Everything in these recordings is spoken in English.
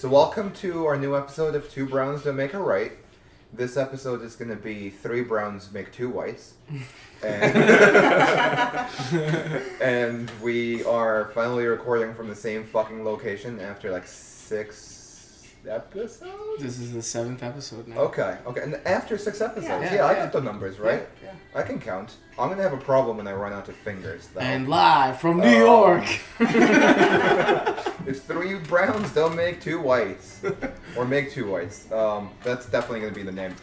So welcome to our new episode of Two Browns Don't Make a Right. This episode is going to be Three Browns Make Two Whites. And, and we are finally recording from the same fucking location after like 6 episodes? This is the 7th episode now. Okay. And after 6 episodes. Yeah, I got the numbers, right? Yeah. I can count. I'm going to have a problem when I run out of fingers, though. And live from New York. If Three Browns don't make two whites. Or make two whites. That's definitely going to be the name.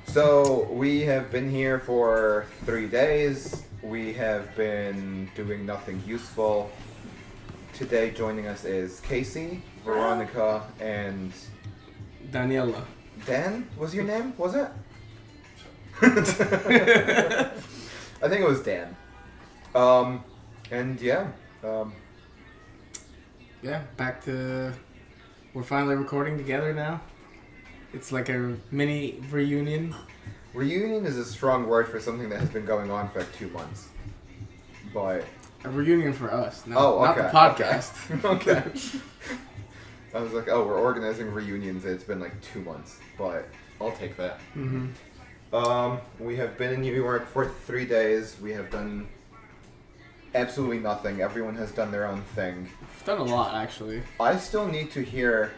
So, we have been here for 3 days. We have been doing nothing useful. Today joining us is Casey, Veronica, and... Daniela. Dan was your name, was it? I think it was Dan. And yeah. Yeah, back to... We're finally recording together now. It's like a mini reunion. Reunion is a strong word for something that has been going on for like 2 months. But... A reunion for us, not the podcast. Okay. I was like, we're organizing reunions. It's been like 2 months, but I'll take that. Mm-hmm. We have been in New York for 3 days. We have done absolutely nothing. Everyone has done their own thing. We've done a lot, actually. I still need to hear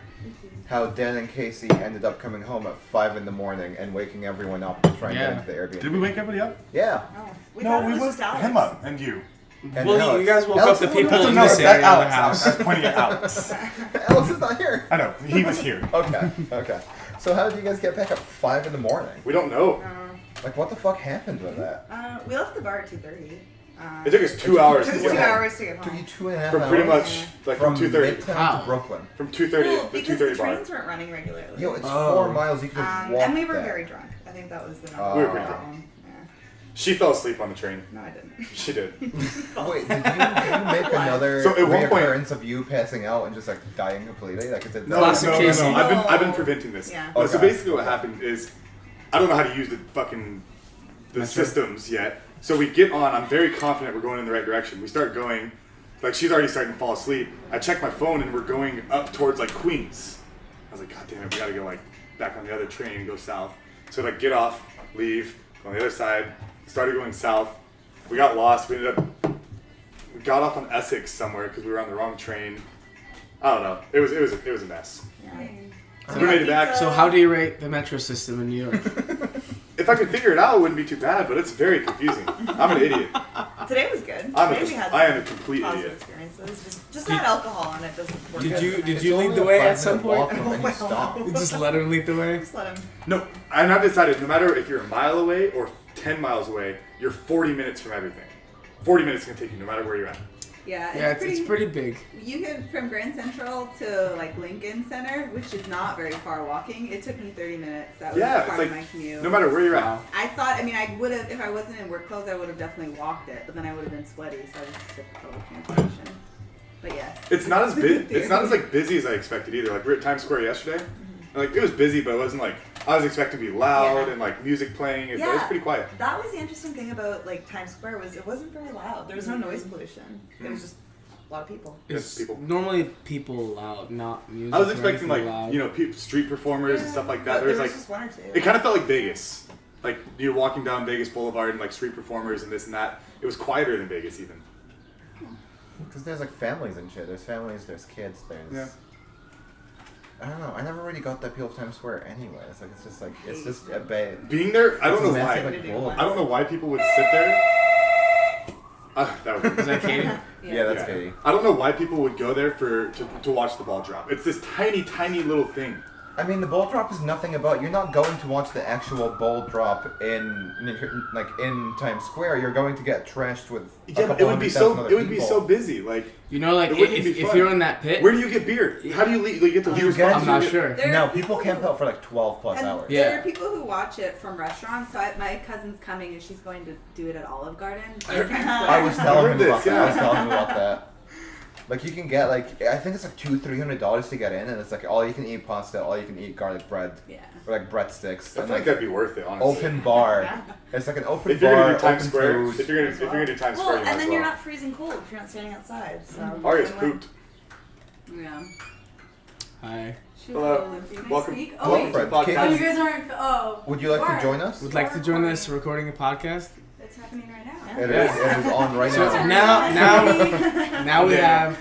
how Dan and Casey ended up coming home at 5 in the morning and waking everyone up to try and get into the Airbnb. Did we wake everybody up? Yeah. No, we woke him up and you. And well, Alex. you guys woke Alex up the is people in not- this that area of the Alex. house. I was pointing at Alex. Alex is not here. I know. He was here. Okay. So how did you guys get back at 5 in the morning? We don't know. Like, what the fuck happened with that? We left the bar at 2:30. It took us 2 hours It to took get us 2 home. hours to get It took you home. 2.5 hours? From pretty much, like, from 2:30. Midtown How? to Brooklyn. From 2:30 Well, the because the 2:30 bar. trains weren't running regularly. Yo, it's 4 miles. You could have walked and we were that. very drunk. I think that was the Oh. number We were one pretty problem. Yeah. She fell asleep on the train. No, I didn't. She did. Wait, did you make another So at one point- reoccurrence of you passing out and just like dying completely? Like, is it Classic Casey. I've been preventing this. Yeah. So Okay. basically what happened is, I don't know how to use the systems yet. So we get on, I'm very confident we're going in the right direction. We start going, like she's already starting to fall asleep. I check my phone and we're going up towards like Queens. I was like, God damn it, we gotta go like back on the other train and go south. So like get off, leave, go on the other side, started going south. We got lost, we got off on Essex somewhere because we were on the wrong train. I don't know, it was a mess. Yeah. We made it back. So how do you rate the metro system in New York? If I could figure it out, it wouldn't be too bad, but it's very confusing. I'm an idiot. Today was good. I Today we had am a some complete positive idiot. experiences. Just not alcohol and it doesn't work. Did you It's lead only the a way 5 at some minute point? walk from any stop. You just let her lead the way? Just let him. No, and I've decided no matter if you're a mile away or 10 miles away, you're 40 minutes from everything. 40 minutes can take you no matter where you're at. Yeah, Yeah, it's pretty big. You get from Grand Central to like Lincoln Center, which is not very far walking. It took me 30 minutes. That was Yeah, part it's of my like commute. no matter where you're Wow. I thought, I would have, if I wasn't in work clothes, I would have definitely walked it, but then I would have been sweaty, so I just took public transportation. But yes. at. It's not as it's not as like busy as I expected either. Like we were at Times Square yesterday. And, like it was busy, but it wasn't like I was expecting to be loud Yeah. and like music playing. It was pretty quiet. That was the interesting thing about like Times Square was it wasn't very loud. There was no noise pollution. It was just a lot of people. It's people. normally people loud, not music. I was or expecting like anything loud. street performers and stuff like that. But There's there was like just one or two. it kind of felt like Vegas. Like you're walking down Vegas Boulevard and like street performers and this and that. It was quieter than Vegas even. Because there's like families and shit. There's families, there's kids, there's... Yeah. I don't know. I never really got that appeal of Times Square anyway. It's just a bad... Being there, I don't know massive, why. like, bull. I don't know why people would sit there. That was Is that Katie? Yeah, that's Katie. I don't know why people would go there to watch the ball drop. It's this tiny little thing. I mean, the ball drop is nothing about... You're not going to watch the actual ball drop in Times Square. You're going to get trashed with a Yeah, but couple it would be 100,000 so other be people. so busy. Like You know, like It wouldn't be if fun. you're in that pit, where do you get beer? How do you leave? Like, get the You leave get- I'm not sure. There No, are people who- camp out for like 12 plus And hours. Yeah. there are people who watch it from restaurants. So my cousin's coming and she's going to do it at Olive Garden. I was I telling heard him this, about that. I was yeah. telling him about that. Like you can get like I think it's like $200-300 to get in, and it's like all you can eat pasta, all you can eat garlic bread, Yeah. or like breadsticks, I and feel like that'd be worth it, honestly. open bar. It's like an open If you're bar, gonna do Times open Square, food. if you're gonna do Times Well, Square, you might and as then you're well. not freezing cold if you're not standing outside. So Aria's win-win. pooped. Yeah. Hi. She Hello. was Olympic next Welcome. week. Hello, wait. Fred. Podcast. Kate, Oh, you guys aren't. Oh. would you like to What? join us? Would like to join us recording a podcast? It's happening right now. It is on right So now. now we have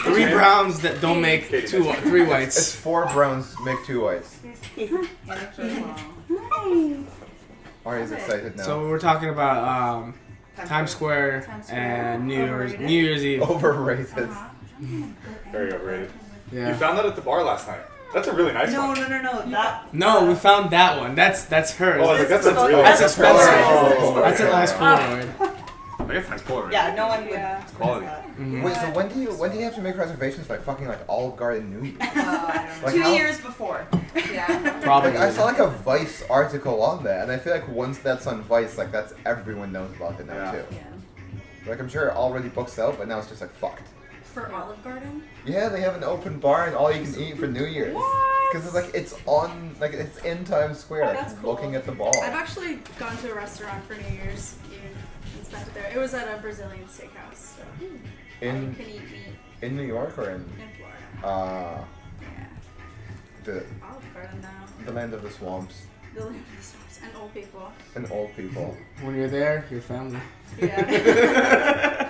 3 browns that don't make Katie. 3 It's whites. 4 browns, make 2 whites. And a key. Ari's excited now. So we're talking about Times Square Times Square. and Overrated. New Year's Eve. Overrated. Very overrated. You Yeah. found that at the bar last night. That's a really nice No, one. no. That. No, we found that one. That's hers. Oh, I was like, that's a really That's nice expensive. Polaroid. That's a nice Polaroid. I guess nice Polaroid. Yeah, no one would. Yeah. It's quality. Mhm. Wait, so when do you have to make reservations by fucking like Olive Garden New Year's? Like 2 how- years before. Yeah. Probably. Like I saw like a Vice article on that, and I feel like once that's on Vice, like that's everyone knows about it now Yeah. too. Yeah. Like I'm sure it already books out, but now it's just like fucked. For Olive Garden? Yeah, they have an open bar and all you can eat for New Year's. What? Because it's like it's in Times Square, like, That's cool. looking at the ball. I've actually gone to a restaurant for New Year's Eve and spent it there. It was at a Brazilian steakhouse. So you In can eat meat in New York or in in Florida. Yeah. the Olive Garden now. the land of the swamps The land of the swamps and old people. and old people. When you're there, your family. Yeah.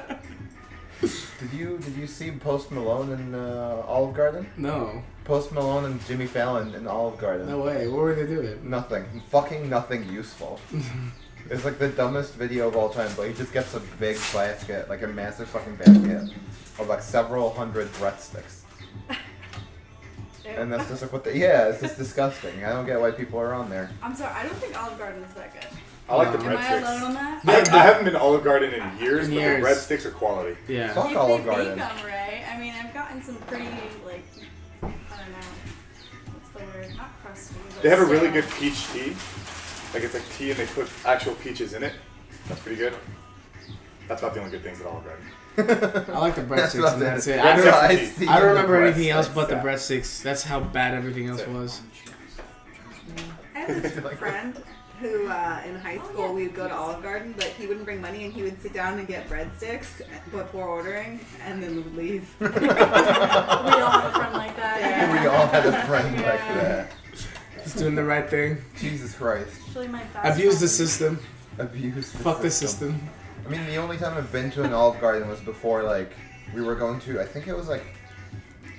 Did you see Post Malone in Olive Garden? No. Post Malone and Jimmy Fallon in Olive Garden. No way. What were they doing? Nothing. Fucking nothing useful. It's like the dumbest video of all time, but he just gets a big basket, like a massive fucking basket, of like several hundred breadsticks. And that's just like it's just disgusting. I don't get why people are on there. I'm sorry, I don't think Olive Garden is that good. I like the Am Am I alone breadsticks. on that? I haven't been to Olive Garden in years, In but years. the breadsticks are quality. Yeah. Fuck If Olive they Garden. make them right, I mean, I've gotten some pretty, like, I don't know, what's the word? Not crusty, but They have a really stale. good peach tea. Like it's like tea and they put actual peaches in it. That's pretty good. That's about the only good things at Olive Garden. I like the That's breadsticks about and that's it. it. That's I it. don't, see I don't the remember anything else breadsticks. but the Yeah. breadsticks. That's how bad everything else That's it. was. I have this friend who, in high school, yeah. we would go to Olive Garden, but he wouldn't bring money and he would sit down and get breadsticks before ordering and then would leave. We all have a friend like that. Yeah. We all had a friend like Yeah. that. He's doing the right thing. Jesus Christ. Actually, my best Abuse the friend- system. Abuse the Fuck the system. I mean, the only time I've been to an Olive Garden was before, like, we were going to, I think it was like,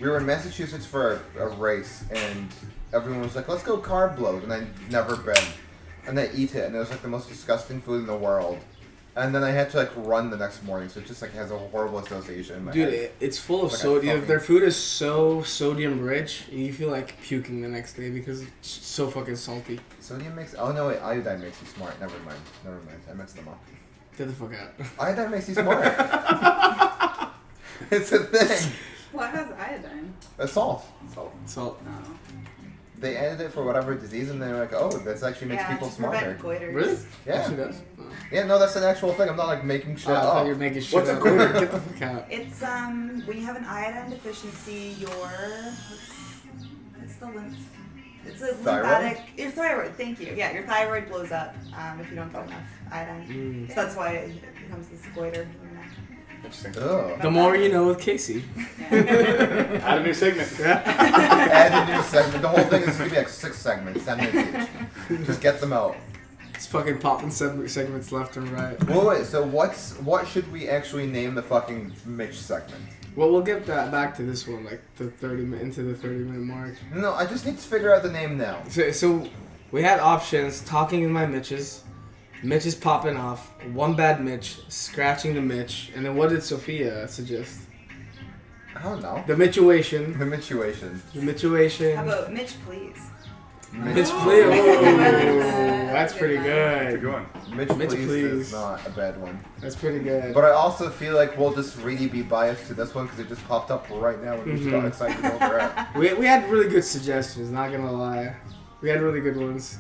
we were in Massachusetts for a race, and everyone was like, let's go carb load, and I'd never been. And I eat it, and it was like the most disgusting food in the world. And then I had to like run the next morning, so it just like has a horrible association in my Dude, head. it's full of Like a sodium. fucking- Their food is so sodium rich, you feel like puking the next day because it's so fucking salty. Sodium makes, oh no wait, iodine makes you smart. Never mind, I mixed them up. Get the fuck out. Iodine makes you smart. It's a thing. What has iodine? It's salt. Salt. No. They added it for whatever disease, and they're like, oh, this actually makes people to smarter. prevent goiters. Really? Yeah. Actually does. Oh. Yeah, no, that's an actual thing. I'm not like making shit Oh, I thought up. you were making shit What's a up. goiter? Get the fuck out. It's when you have an iodine deficiency, it's the lymph. It's a Thyroid? lymphatic. Your thyroid. Thank you. Yeah, your thyroid blows up if you don't get enough iodine. Mm. So that's why it becomes this goiter in your neck. Interesting. Ugh. The more you know with Casey. Add a new segment. Add a new segment. The whole thing is gonna be like 6 segments, 10 minutes each. Just get them out. It's fucking popping segments left and right. Wait, so what should we actually name the fucking Mitch segment? Well, we'll get that back to this one, like the 30-minute mark. No, I just need to figure out the name now. So we had options: talking in my Mitches, Mitch is popping off, one bad Mitch, scratching the Mitch, and then what did Sophia suggest? I don't know. The Mitchuation. The Mitchuation. The Mitchuation. How about Mitch, please? Mitch, Oh. please. I like Oh, that. that's pretty That's a good. good one. Mitch, Mitch, please please. is not a bad one. That's pretty good. But I also feel like we'll just really be biased to this one because it just popped up right now and we just got Mhm. excited over it. We had really good suggestions, not gonna lie. We had really good ones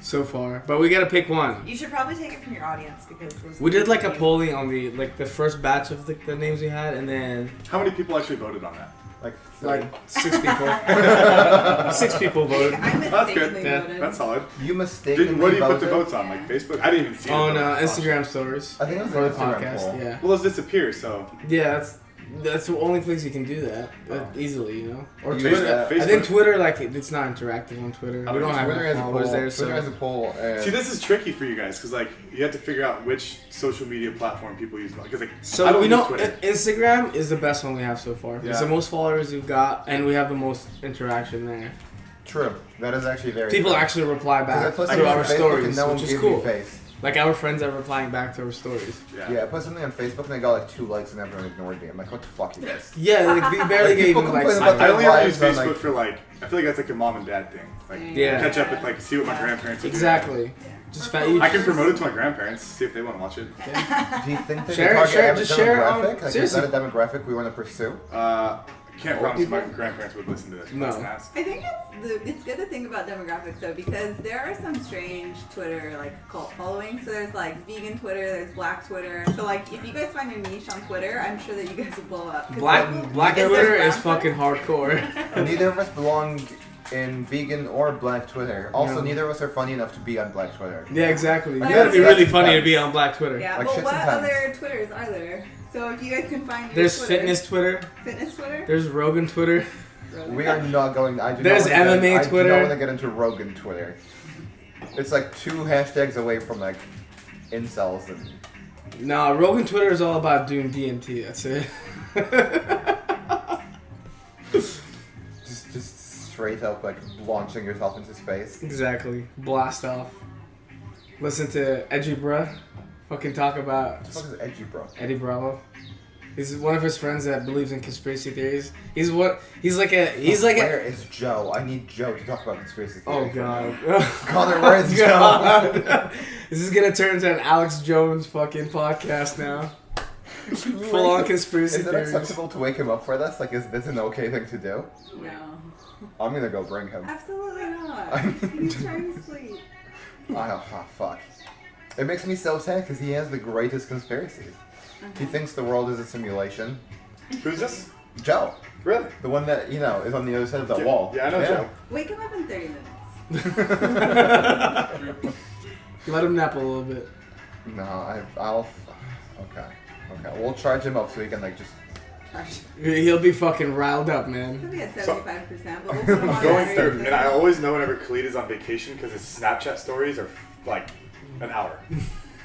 so far. But we gotta pick one. You should probably take it from your audience because We did like a polling on the first batch of the names we had, and then How many people actually voted on that? Like, 6 people. 6 people voted. I That's good. mistakenly Yeah, voted. That's solid. you mistakenly What do you put the voted? votes on? Like Facebook? I didn't even see it. On Oh, Instagram stories. I think it was For an the Instagram podcast, poll. yeah. Well, those disappear, so Yeah, that's That's the only place you can do that easily, you know. Or You Twitter. use that. I think Twitter, like, it's not interactive on Twitter. We don't have Twitter has enough a followers poll. there, Twitter has a so. poll. And See, this is tricky for you guys because like you have to figure out which social media platform people use. Because like I So don't we use know Twitter. Instagram is the best one we have so far. Yeah. It's the most followers we've got, and we have the most interaction there. true. That is actually very. People true. actually reply 'Cause I back put to something on our Facebook stories, and no one which is gave me cool. face. Like our friends are replying back to our stories. Yeah, I put something on Facebook and I got like 2 likes and everyone ignored me. I'm like, what the fuck, you guys? Yeah, like we barely Like, get people even like. complain about I only ever use Lives on, Facebook like- for like I feel like that's like a mom and dad thing. Like Yeah. catch up with like see what my grandparents are doing. Exactly. Just you I can promote it to my grandparents, see if they want to watch it. Do you think that Share- the target share- just share on- demographic? Like, is seriously. that a demographic we want to pursue? Can't Old promise my people? grandparents would listen to this. No. Let's ask. I think it's good to think about demographics though, because there are some strange Twitter like cult followings. So there's like vegan Twitter, there's black Twitter. So like if you guys find your niche on Twitter, I'm sure that you guys will blow up. 'Cause Black Is Twitter there is brown fucking hardcore. Neither of us belong in vegan or black Twitter. Also, No. neither of us are funny enough to be on black Twitter. Yeah, exactly. You But gotta be that's really funny to intense. be on Black Twitter. Yeah, Like but shit's what intense. other Twitters are there? So if you guys can find your There's Twitter, fitness Twitter. fitness Twitter. There's Rogan Twitter. We are not going. I do There's not wanna MMA get, I do Twitter. not want to get into Rogan Twitter. It's like 2 hashtags away from like incels and. Nah, Rogan Twitter is all about doing DMT. That's it. Just straight up like launching yourself into space. Exactly. Blast off. Listen to Edgy Bruh. Fucking talk about What the fuck is edgy, bro? Eddie Bravo. He's one of his friends that believes in conspiracy theories. He's like Where is Joe? I need Joe to talk about conspiracy Oh theories. god. Connor, where is Joe? God. This is gonna turn into an Alex Jones fucking podcast now. Full on conspiracy Is it theories. acceptable to wake him up for this? Like, is this an okay thing to do? No, I'm gonna go bring him. absolutely not. I'm- He's trying to sleep. Oh, fuck. It makes me so sad because he has the greatest conspiracies. He thinks the world is a simulation. Who's this? Joe, Really? the one that, you know, is on the other side of the wall. Yeah, I know Joe. Wake him up in 30 minutes. Let him nap a little bit. No, I'll. Okay. We'll charge him up so he can, like, just. He'll be fucking riled up, He'll man. be at 75%, but we'll put him on Going that through, reason. and I always know whenever Khalid is on vacation because his Snapchat stories are like an hour.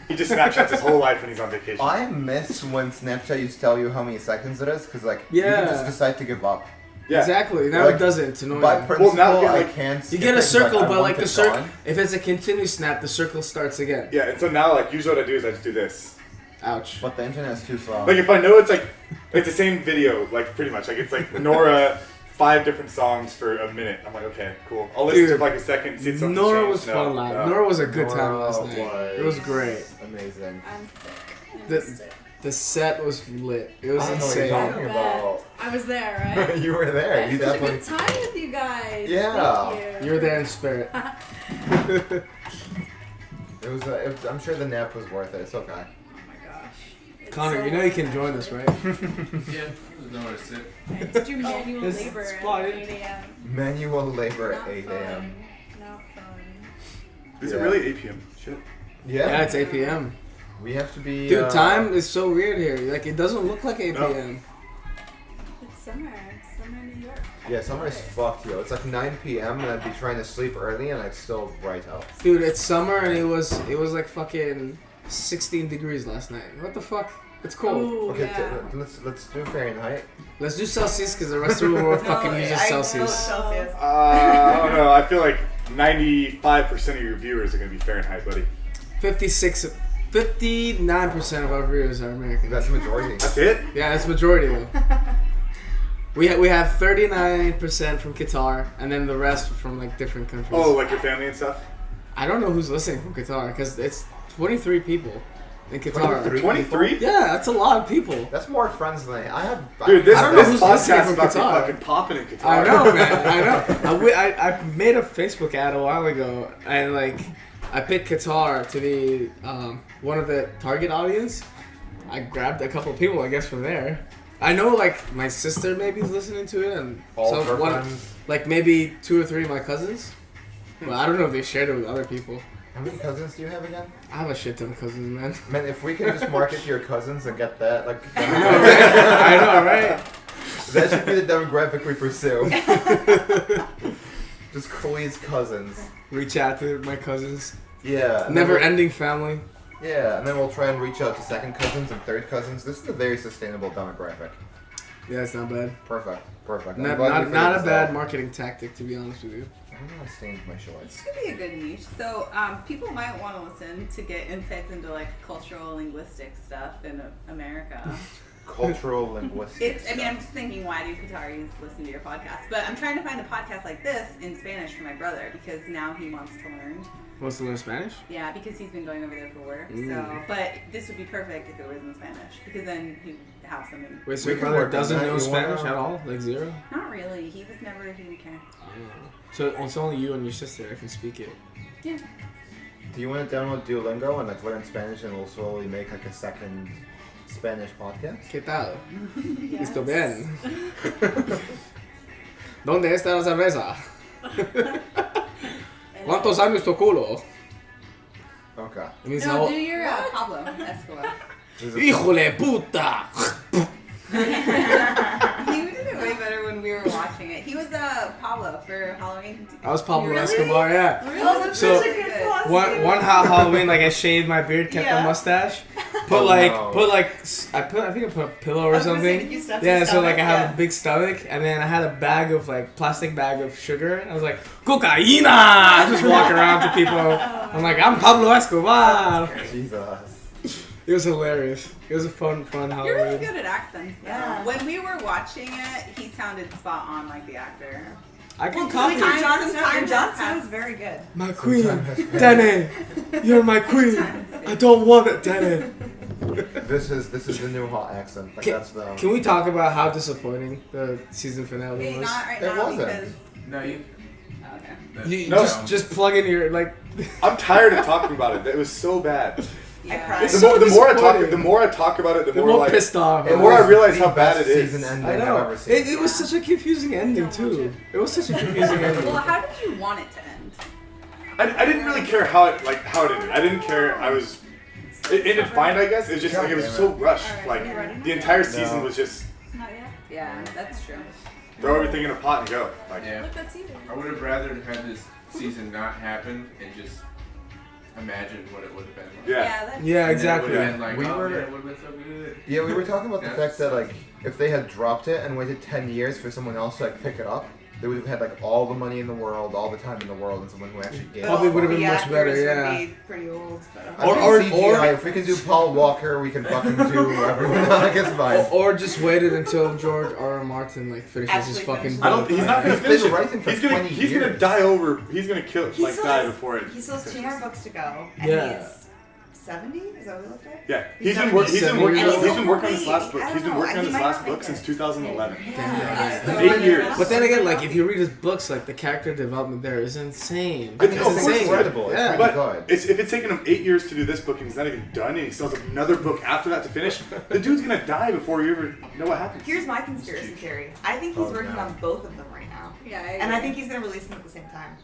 He just Snapchats his whole life when he's on vacation. I miss when Snapchat used to tell you how many seconds it is because, like, you Yeah. can just decide to give up. Yeah. Exactly. Now Like, it doesn't. It's annoying. By principle, now, I like, can't. You skip get a it, circle, I but want like the it circle, gone. if it's a continuous snap, the circle starts again. Yeah, and so now like usually what I do is I just do this. Ouch. But the internet is too slow. Like if I know it's like the same video, like pretty much like it's like Nora 5 different songs for a minute. I'm like, okay, cool. I'll listen Dude, to like a second, see if something Nora changed. was No, fun live. no. Nora was a good time Nora last night. It was great. Amazing. I'm sick. I The- missed it. The set was lit. It was I don't know what you're insane. talking I about. I was there, right? You were there. I had You such a definitely. good time with you guys. Yeah. Thank you. You were there in spirit. It was. I'm sure the nap was worth it. It's okay. Oh my gosh. It's Connor, so you know you can join us, right? Yeah, there's nowhere to sit. I had to do manual It's labor at spotted. 8 a.m. Manual labor Not at 8 a.m. Not fun. Is Yeah. it really 8 p.m.? Shit. Yeah, it's 8 p.m. We have to be. Dude, time is so weird here. Like, it doesn't look like 8 No. p.m. It's summer. Summer in New York. Yeah, summer is fucked, yo. It's like 9 p.m. and I'd be trying to sleep early and I'd still bright out. Dude, it's summer and it was like fucking 16 degrees last night. What the fuck? It's cold. Ooh, Okay, yeah. let's do Fahrenheit. Let's do Celsius because the rest of the world fucking No, uses I know Celsius. Celsius. I don't know. I feel like 95% of your viewers are gonna be Fahrenheit, buddy. 59% of our viewers are American. That's the majority. That's it? Yeah, that's majority though. We have 39% from Qatar, and then the rest from like different countries. Oh, like your family and stuff? I don't know who's listening from Qatar because it's 23 people in Qatar. 23? 23? Yeah, that's a lot of people. That's more friends than I have. Dude, this, I don't know this who's listening podcast is from about to be Qatar. fucking popping in Qatar. I know, man. I know. I made a Facebook ad a while ago, and like I picked Qatar to be one of the target audience. I grabbed a couple of people, I guess, from there. I know, like my sister maybe is listening to it, and All so of her one, friends. like maybe 2 or 3 of my cousins. But I don't know if they shared it with other people. How many cousins do you have again? I have a shit ton of cousins, man. Man, if we can just market to your cousins and get that, like, I know, right? that should be the demographic we pursue. Just Khalid's cousins. Reach out to my cousins. Yeah. and then Never-ending family. Yeah, and then we'll try and reach out to second cousins and third cousins. This is a very sustainable demographic. Yeah, it's not bad. Perfect. I'm Not, glad we not, figured not a this bad out. marketing tactic, to be honest with you. I don't know how to change my shorts. This could be a good niche. So people might want to listen to get insights into like cultural linguistic stuff in America. Cultural linguistics. I'm just thinking, why do Qataris listen to your podcast? But I'm trying to find a podcast like this in Spanish for my brother because now he wants to learn. Wants to learn Spanish? Yeah, because he's been going over there for work. Mm. So, but this would be perfect if it was in Spanish because then he'd have something. Wait, so We your can brother work on doesn't that. know You Spanish wanna- at all? Like zero? Not really. He was never. He didn't care. So it's only you and your sister that can speak it. Yeah. Do you want to download Duolingo and like learn Spanish and we'll slowly make like a second Spanish podcast? ¿Qué tal? Yes. Esto bien. ¿Dónde está la cerveza? ¿Cuántos años tu culo? Okay. It means No, how... do your Pablo Escobar. This is a- Híjole puta! He did it way better when we were watching it. He was Pablo for Halloween. I was Pablo Really? Escobar, yeah. Really? that's So- such a good costume. One Halloween, like I shaved my beard, kept Yeah. the mustache, Oh, put like no. I think I put a pillow I or was gonna say, something. did you stuff Yeah, your so like I stomach? have a big stomach, and then I had a bag of like plastic bag of sugar. And I was like, cocaína! I just walk around to people. I'm like, I'm Pablo Escobar. Jesus. It was hilarious. It was a fun You're really Halloween. good at accents. Though. Yeah. When we were watching it, he sounded spot on like the actor. I can Well, copy. your Sometimes- John sometimes sounds that's- very good. My queen, Sometimes- Danny, you're my queen. I don't want it, Danny. This is the new hot accent. Like that's the. Can we talk about how disappointing the season finale Wait, was? not right It now wasn't. because. No, you. Okay. You No. just plug in your like. I'm tired of talking about it. It was so bad. I cried. It's The so more I talk, disappointing. the more I talk about it, the They're more more like pissed off. the more I realize the how bad best it is. season ending I I've know. ever seen. It was such a confusing ending too. It was such a confusing ending. Well, how did you want it to end? I didn't really care how it ended. I didn't care. I was. It ended fine, I guess. It was just like it was so rushed. Like the entire season was just Not yet. Yeah, that's true. throw everything in a pot and go. Like Yeah. Look, that's you. I would have rather had this season not happen and just imagined what it would have been like. yeah. That's Yeah, And then it exactly. would have been like, We oh, were- man, it would have been so good. Yeah, we were talking about the Yeah. fact that like if they had dropped it and waited 10 years for someone else to like pick it up, they would have had like all the money in the world, all the time in the world, and someone who actually gave. Probably a would have fuck. been The much better, actors yeah. would be pretty old. But I Or- think or- CGI, if we can do Paul Walker, we can fucking do everyone. Like it's fine. Or just waited until George R. R. Martin like finishes his Actually fucking. finishes I don't. He's not gonna He's finish been it. writing for He's gonna. 20 He's gonna years. die over. He's gonna kill. He Like still die has- before it. he still has 2 more books to go, and Yeah. he's 70. Is that what we looked at? Yeah, He's he's been 70 working. years He's old. been working on this last I book. don't He's been know, working on he this might last not book make since it. 2011. Yeah. 8 years. But then again, like if you read his books, like the character development there is insane. But It's no, of course it's incredible. Yeah. It's But really good. if it's taken him 8 years to do this book and he's not even done, and he still has another book after that to finish, the dude's gonna die before you ever know what happens. Here's my conspiracy theory. I think he's Oh, working no. on both of them right now, Yeah. and I think he's gonna release them at the same time.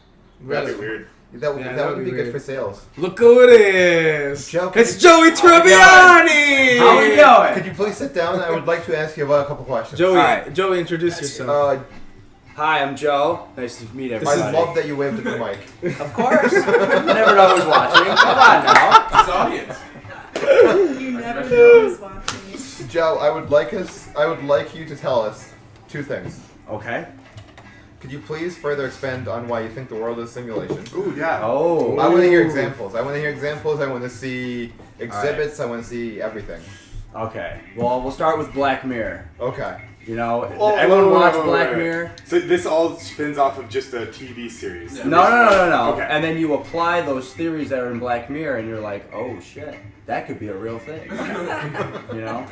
That'd Really. be weird. That would Yeah, that that would would be be good weird. for sales. Look who it is! Joe, It's could Joey Tribbiani! How we doing? Could you please sit down? I would like to ask you about a couple questions. Joey, Alright. Joey, introduce yourself. Hi, I'm Joe. Nice to meet I everybody. love that you waved at the mic. Of course. You never know who's watching. Come on now. This audience. You never know who's watching. Joe, I would like you to tell us 2 things. Okay. Could you please further expand on why you think the world is a simulation? Ooh, yeah. Oh. I want to hear Ooh. examples. I want to see exhibits. I want to see everything. Okay. Well, we'll start with Black Mirror. Okay. You know, Oh, everyone wait, watch wait, wait, Black wait. Mirror? So this all spins off of just a TV series. Yeah. No. Okay. And then you apply those theories that are in Black Mirror, and you're like, oh shit, that could be a real thing. You know?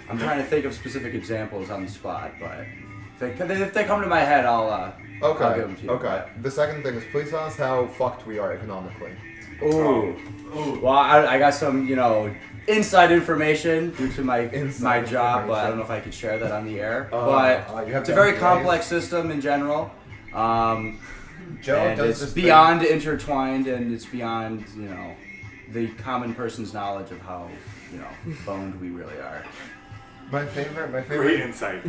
I'm trying to think of specific examples on the spot, but if they come to my head, I'll give Okay. them to you. Okay. The second thing is, please tell us how fucked we are economically. Ooh. Ooh. Well, I got some, inside information due to my Inside job, but I information. don't know if I could share that on the air. You but have it's a very NDAs? complex system in general. Joe and does it's this beyond intertwined, and it's beyond, the common person's knowledge of how, boned we really are. My favorite. Great insight.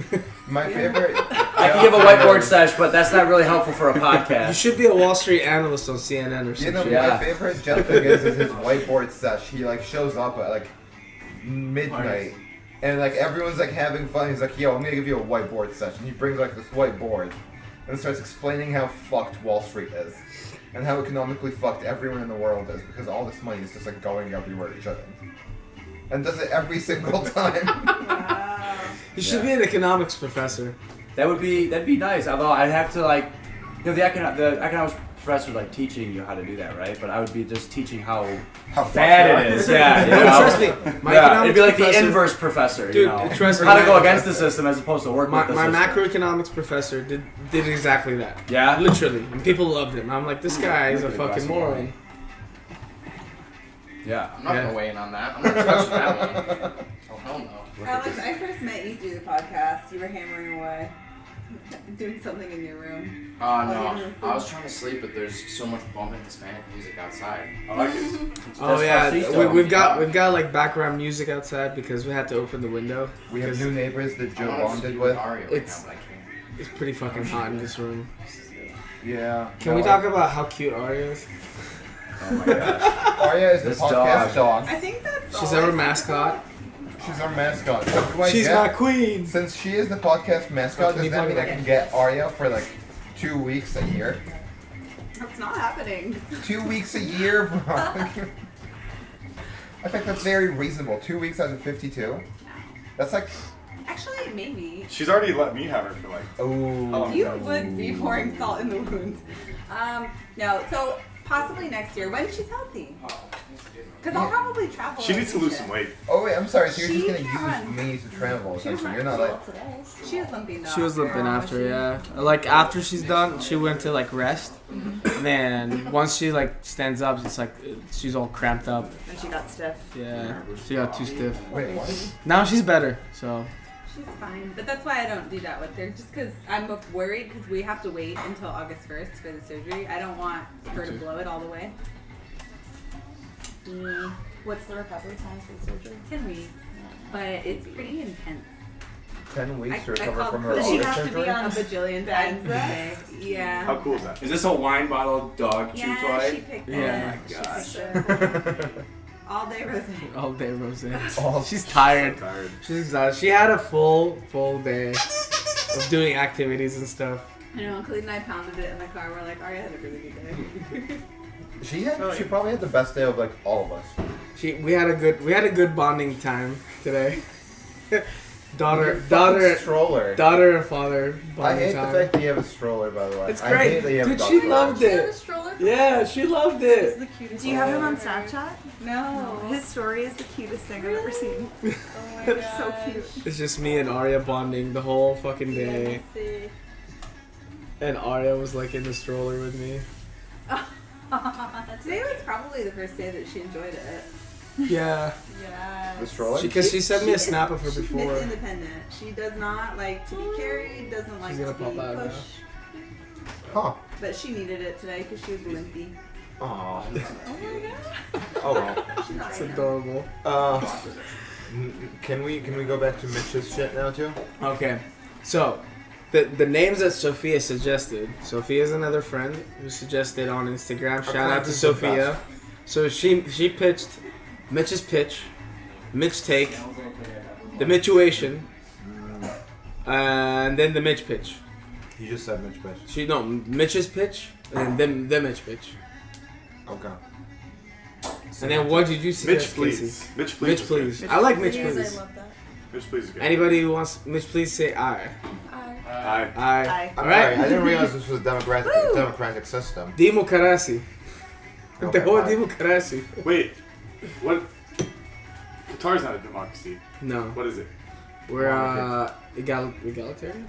My favorite. I can give a whiteboard sesh, but that's not really helpful for a podcast. You should be a Wall Street analyst on CNN or something. My favorite Jeff thing is his whiteboard sesh. He shows up at midnight, and everyone's having fun. He's like, "Yo, I'm gonna give you a whiteboard session." He brings this whiteboard and starts explaining how fucked Wall Street is, and how economically fucked everyone in the world is because all this money is just going everywhere it shouldn't. And does it every single time. Wow. You should be an economics professor. That'd be nice. Although I'd have to the economics professor teaching you how to do that, right? But I would be just teaching how bad it is. Yeah, Trust me, it'd be like the inverse professor. Dude, trust me, how to go against the system as opposed to work with the my system. macroeconomics professor did exactly that. Yeah, literally, and people loved him. I'm like, this guy is a fucking moron. Yeah. I'm not gonna weigh in on that. I'm not touching that one. Oh hell no. Alex, I first met you through the podcast. You were hammering away, doing something in your room. No, I was trying to sleep, but there's so much bumping Hispanic music outside. I like it. Oh yeah, we've got background music outside because we had to open the window. We have new neighbors that Joe bonded with. It's pretty fucking hot in this room. Yeah. Can we talk about how cute Arya is? Oh my gosh. Arya is the This podcast dog. I think that's She's all our I mascot. She's our mascot. So do I She's get, my queen. Since she is the podcast mascot, Can does you that mean I plug it? can get Arya for 2 weeks a year? That's not happening. 2 weeks a year, bro. I think that's very reasonable. 2 weeks out of 52. That's Actually, maybe. She's already let me have her for oh. You would be pouring salt in the wound. No, so possibly next year when she's healthy. Because I'll probably travel. She needs to lose some weight. Oh wait, I'm sorry. So you're just She gonna can. use me to travel? She was Essentially, you're not like. She was limping though. She was limping after, yeah. After she's done, she went to rest. And then once she stands up, it's she's all cramped up. And she got stiff. Yeah, she got too stiff. Wait, what? Now she's better, so. She's fine, but that's why I don't do that with her. Just because I'm worried because we have to wait until August 1st for the surgery. I don't want her to blow it all the way. What's the recovery time for the surgery? 10 weeks, but it's pretty intense. 10 weeks to I recover called from her Does she August have to surgery? be on a bajillion times today. Yeah. How cool is that? Is this a wine bottle dog chew Yeah, toy? she picked it. Yeah. She Gosh. picked it. All day rosé. All day rose. Oh, She's tired. So tired. She's exhausted. She had a full day of doing activities and stuff. I know, Khalid and I pounded it in the car. We're like, Arya had a really good day. She probably had the best day of all of us. We had a good bonding time today. daughter Stroller. and father I bonding hate time. the fact that you have a stroller, by the way. It's I great. hate that you have Dude, a dog she stroller. loved it. stroller? Yeah, she loved It's it. the cutest. Do you have him on Snapchat? No. His story is the cutest thing I've ever seen. Oh my It's so gosh. cute. It's just me and Arya bonding the whole fucking day. And Arya was in the stroller with me. Today was probably the first day that she enjoyed it. Yeah. Yes. The stroller? Because she sent me a snap of her She's before. Miss Independent. She does not like to be carried, doesn't like She's to gonna be pop out now. pushed. Huh. But she needed it today because she was limpy. Aw. Oh my god. Oh well. She's not It's right now. adorable. Can we go back to Mitch's shit now too? Okay, so the names that Sophia suggested. Sophia's another friend who suggested on Instagram. Shout out to Acquaintance and Sophia. So she pitched Mitch's pitch, Mitch take, the Mitchuation, and then the Mitch pitch. You just said Mitch bitch. Mitch's pitch and then the Mitch pitch. Okay. And then what did you suggest, Mitch, Casey? please. Mitch, please. Mitch, is good. please. I like Mitch, Please, please. I love that. Mitch, please. Is good. Anybody who wants Mitch, please say aye. Aye. Aye. Aye. Aye. I'm Alright. sorry, I didn't realize this was a democratic system. Democracy. Okay, The whole fine. democracy. Wait. What? Qatar's not a democracy. No. What is it? We're egalitarian?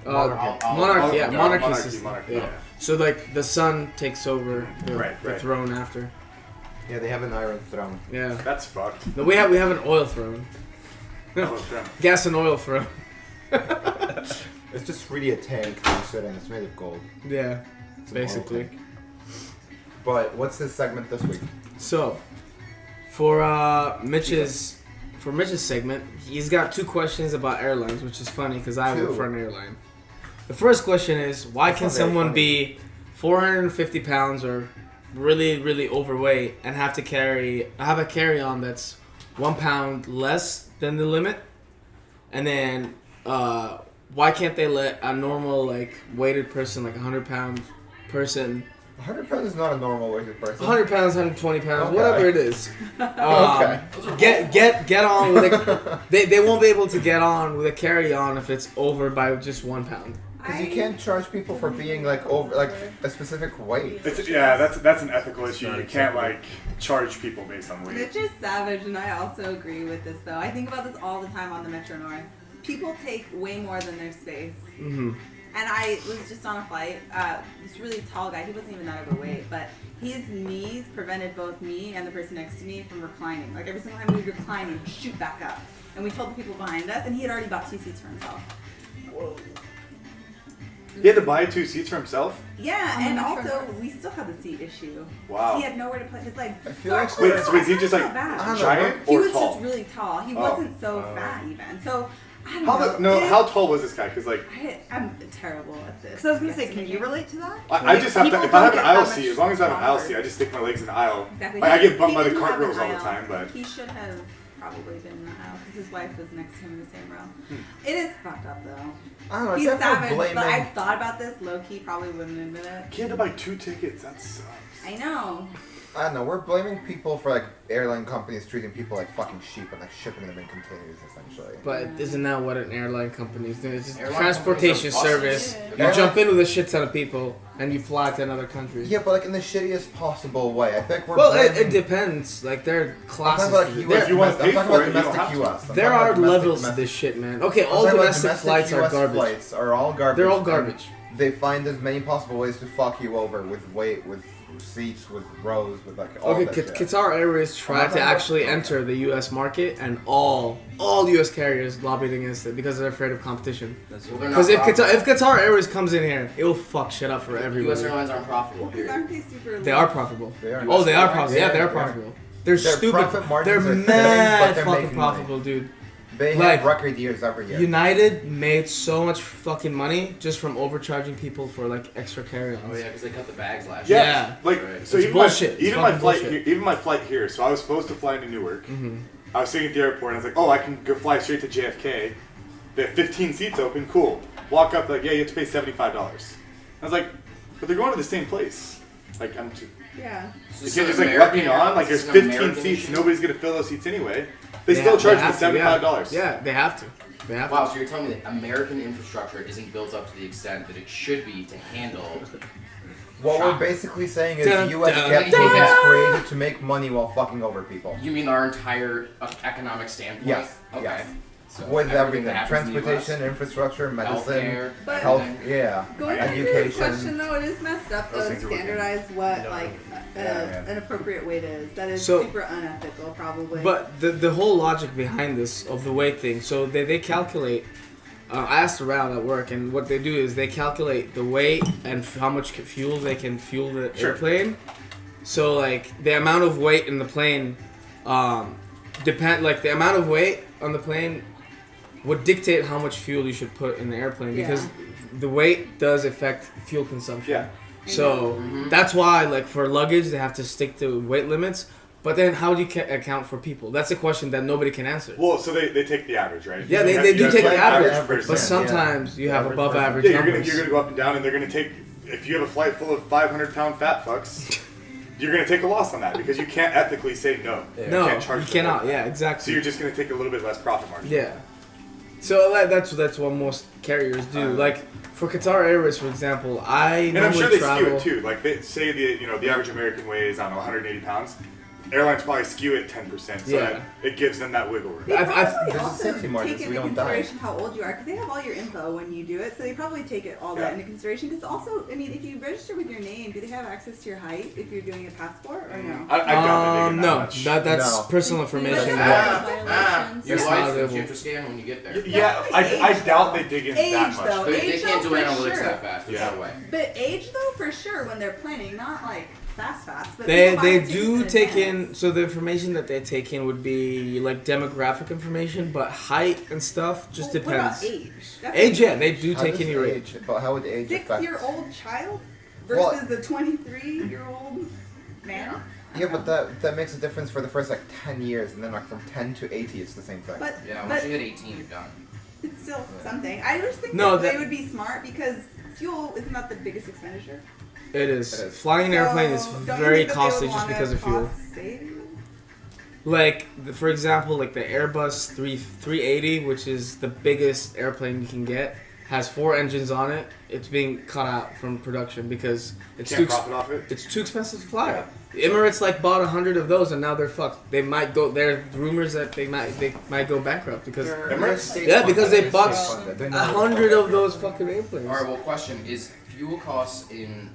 Monarchy. Monarchy system. Monarchy. Yeah. So the son takes over the Right. throne after. Yeah, they have an iron throne. Yeah. That's fucked. No, we have an oil throne. Oh, damn. Gas and oil throne. It's just really a tank that you sit in. It's made of gold. Yeah. basically. But what's his segment this week? So, for Mitch's segment, he's got 2 questions about airlines, which is funny because I work 2. for an airline. The first question is, why can not very someone funny. be 450 pounds or really, really overweight and have a carry-on that's 1 pound less than the limit? And then, why can't they let a normal, like, weighted person, like a 100-pound person... 100 pounds is not a normal weighted person. 100 pounds, 120 pounds, Okay. whatever it is. Okay. Get on with it. They won't be able to get on with a carry-on if it's over by just 1 pound. Because you can't charge people for being like over like a specific weight. That's an ethical issue. You can't like charge people based on weight. Mitch is savage, and I also agree with this though. I think about this all the time on the Metro North. People take way more than their space. Mm-hmm. And I was just on a flight. This really tall guy, he wasn't even that overweight, but his knees prevented both me and the person next to me from reclining. Like every single time we would recline, he'd shoot back up. And we told the people behind us, and he had already bought 2 seats for himself. Whoa. He had to buy 2 seats for himself? Yeah, On the and Metro also North. we still had the seat issue. Wow. He had nowhere to put his legs. I feel like Wait, so is he just like Not bad. I don't know, giant He or was tall? just really tall. He wasn't so fat even. So I don't How know. how tall was this guy? Because like I'm terrible at this. Because I was gonna say, can you relate to that? I just have to. People If I have an don't get aisle that seat, much as long as I have an aisle stronger. seat, I just stick my legs in the aisle. Exactly. Like, I get bumped by He the didn't cart have an girls all the aisle. time, but He should have probably been in the aisle because his wife was next to him in the same row. Hmm. It is fucked up though. I don't know. He's Except for savage, blaming. but I've thought about this. Low key probably wouldn't admit it. he had to buy 2 tickets. That sucks. I know. I don't know. We're blaming people for like airline companies treating people like fucking sheep and like shipping them in containers essentially. But isn't that what an airline company is doing? It's just Airline transportation companies are service. buses. You Yeah. jump in with a shit ton of people and you fly to another country. Yeah, but like in the shittiest possible way. I think we're. Well, blaming, it depends. Like there are I'm classes. talking about to like this. US. If you want I'm paid talking for about it, you don't domestic have to. US. I'm There talking about are domestic- levels to domestic- this shit, man. Okay, I'm all talking about domestic flights are US garbage. Flights are all garbage. They're all and garbage. They find as many possible ways to fuck you over with weight, with seats, with rows, with like all Okay, that shit. Qatar Airways tried to actually enter the U.S. market, and all U.S. carriers lobbied against it because they're afraid of competition. Well, they're not Because if profitable. Qatar Airways comes in here, it will fuck shit up for U.S. everybody. airlines aren't profitable. Because Period. aren't they super? They are profitable. They are. Oh, they are profitable. Yeah, Yeah, they're they are. profitable. They're Their stupid. profit margins They're are thin, mad but they're fucking making profitable, money. dude. They Like, have record years every year. United made so much fucking money just from overcharging people for like extra carry-ons. Oh yeah, because they cut the bags last Yeah. year. Yeah. Like Right. so, It's even bullshit. my It's even my fucking flight bullshit. here, even my flight here. So I was supposed to fly into Newark. Mm-hmm. I was sitting at the airport and I was like, oh, I can go fly straight to JFK. They have 15 seats open. Cool. Walk up like, yeah, you have to pay $75. I was like, but they're going to the same place. Like I'm too. Yeah. You can't just like let me on. Like there's 15 seats. Nobody's gonna fill those seats anyway. They still charge me $75. Yeah, they have to. They have Wow, to. so you're telling me that American infrastructure isn't built up to the extent that it should be to handle. What we're basically saying is Dun, U.S. dun, capitalism dun. is created to make money while fucking over people. You mean our entire economic standpoint? Yes, Okay. yes. So With everything, that happens in the US, transportation, infrastructure, medicine, healthcare, But- health, everything. yeah, Going back to this question education. though, it is messed up though Those to things are working. standardize what No. like man. an appropriate weight is. That is So- super unethical, probably. But the whole logic behind this of the weight thing, so they calculate. I asked around at work, and what they do is they calculate the weight and how much fuel they can fuel the Sure. airplane. So like the amount of weight in the plane, the amount of weight on the plane would dictate how much fuel you should put in the airplane because the weight does affect fuel consumption. Yeah. So that's why, like for luggage, they have to stick to weight limits. But then, how do you account for people? That's a question that nobody can answer. Well, so they take the average, right? Yeah, You they have- do you have take like the average, person. but sometimes you have Average above person. average Yeah, you're numbers. gonna go up and down, and they're gonna take. If you have a flight full of 500-pound fat fucks, you're gonna take a loss on that because you can't ethically say no. No, can't charge you them cannot. more. Yeah, So exactly. you're just gonna take a little bit less profit margin. Yeah. So that's what most carriers do. Like for Qatar Airways, for example, I And I'm normally sure they travel. skew it too. Like they say the average American weighs I don't know 180 pounds. airlines probably skew it 10%, so that it gives them that wiggle room. They probably there's a also safety margin, take so we into don't die. consideration how old you are, because they have all your info when you do it, so they probably take all that into consideration. Because also, I mean, if you register with your name, do they have access to your height if you're doing a passport or no? I doubt no, much. that's No. personal information. Violations. Your It's license not you able. have to scan when you get there. Yeah, I doubt they dig in Age, that much. though. They Age, can't do though, for analytics sure. that fast. There's Yeah. no way. But age though, for sure, when they're planning, not like fast. But They people buy tickets do in take advance. in, so the information that they take in would be like demographic information, but height and stuff just Well, depends. What about age? Age, yeah, they do How take does in your age. But how would age affect? 6-year-old child Well- versus a 23-year-old man. Yeah, but that makes a difference for the first like 10 years, and then like from 10 to 80, it's the same thing. But Yeah, but once you hit 18, you're done. it's still something. I just think No, that they that- would be smart because fuel isn't that the biggest expenditure. It is. It is. Flying an airplane is So, don't you very think that they would costly just wanna because of fuel. cost save? Like, for example, like the Airbus 380, which is the biggest airplane you can get, has 4 engines on it. It's being cut out from production because it's Can't profit off it. it's too expensive to fly. Emirates like bought 100 of those and now they're fucked. They might go. There are rumors that they might go bankrupt because Emirates? Yeah, because they bought They're 100 of those fucking airplanes. All right. Well, question is: fuel costs in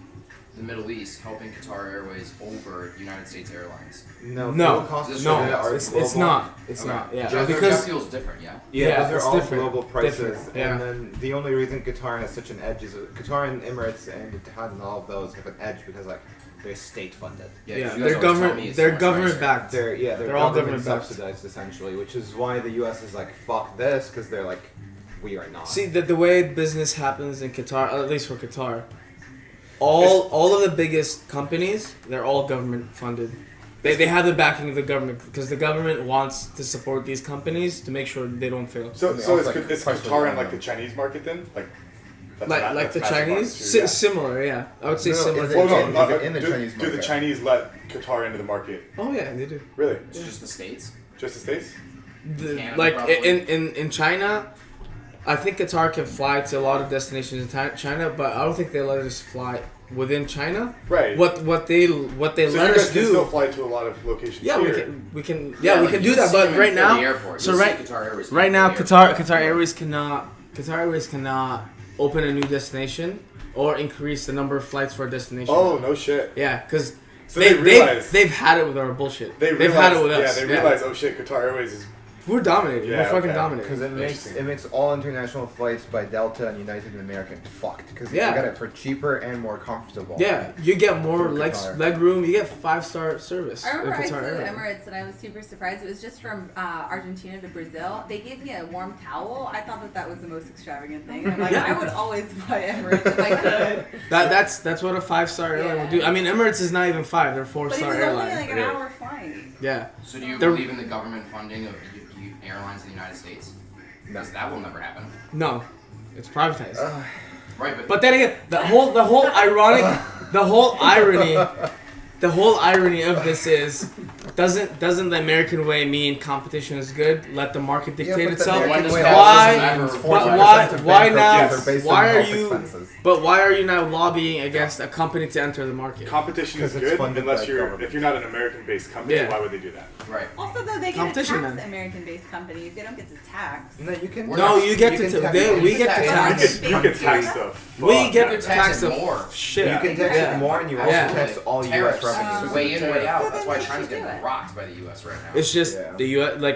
the Middle East helping Qatar Airways over United States Airlines? No, No, fuel costs no, are it's global. not. It's Okay. not. Yeah, Jet because fuel's different. Yeah. Yeah, Yeah, those it's are all different. global prices. Different, yeah. And then the only reason Qatar has such an edge is Qatar and Emirates and Etihad and all of those have an edge because like they're state funded. Yeah. 'cause yeah, you guys they're always tell me government. it's They're so much government nicer. backed. They're all government government-backed. subsidized essentially, which is why the U.S. is like fuck this because they're like we are not. See the way business happens in Qatar, at least for Qatar, all of the biggest companies, they're all government funded. They have the backing of the government because the government wants to support these companies to make sure they don't fail. So And they so also, is, like, is partially Qatar in own like them. the Chinese market then? Like that's Like that's the massive Chinese, market too, yeah. similar, yeah. I would say No, similar. is to it- Well, the no, is it in the Chinese do the market? Chinese let Qatar into the market? Oh yeah, they do. Really? It's just the states. Just the states? Canada, Like probably. in China, I think Qatar can fly to a lot of destinations in China, but I don't think they let us fly within China. Right. What they so let you us guys can do. still fly to a lot of locations Yeah, here. we can like, do you that. see But them right in now, the airport. so You'll see right Qatar Airways right in now, the Qatar airport. Airways cannot open a new destination or increase the number of flights for a destination. Oh no shit. yeah, because So they realize they've had it with our bullshit. they They've had it with realize- us. Yeah, they realize oh shit, Qatar Airways is we're dominating. Yeah, we're fucking okay. dominating. Because it makes all international flights by Delta and United and American fucked. Because Yeah. you get it for cheaper and more comfortable. Yeah, you get more From Qatar. leg room. You get 5-star service. I remember I with flew Qatar to Airlines. Emirates and I was super surprised. It was just from Argentina to Brazil. They gave me a warm towel. I thought that was the most extravagant thing. I'm like, Yeah. I would always fly Emirates if I could. That's what a 5-star airline would do. I mean, Emirates is not even 5; they're But it 4-star was airline. only like an hour flight. Yeah. So do you They're- believe in the government funding of airlines in the United States? No. Because that will never happen. No, it's privatized. Right, But then again, the whole irony of this is, doesn't the American way mean competition is good? Let the market dictate itself. American American way way why- also means but 40% of why bankruptcies now- are based why on are health you- expenses. But why are you now lobbying against a company to enter the market? competition is 'Cause it's good funded unless by you're government. if you're not an American-based company. Yeah. Why would they do that? right. Also, though, they get to Competition, tax man. American-based companies. They don't get to tax. No, you can. No, you get to can ta- tax they- it. we get to tax tax. You can tax stuff. We get to tax tax it the more. shit. You can tax Yeah. it more, and you also Yeah. tax all U.S. Tariffs. revenues. Way in, way out. So That's then why they China's should do getting it. rocked by the U.S. right now. It's just Yeah. the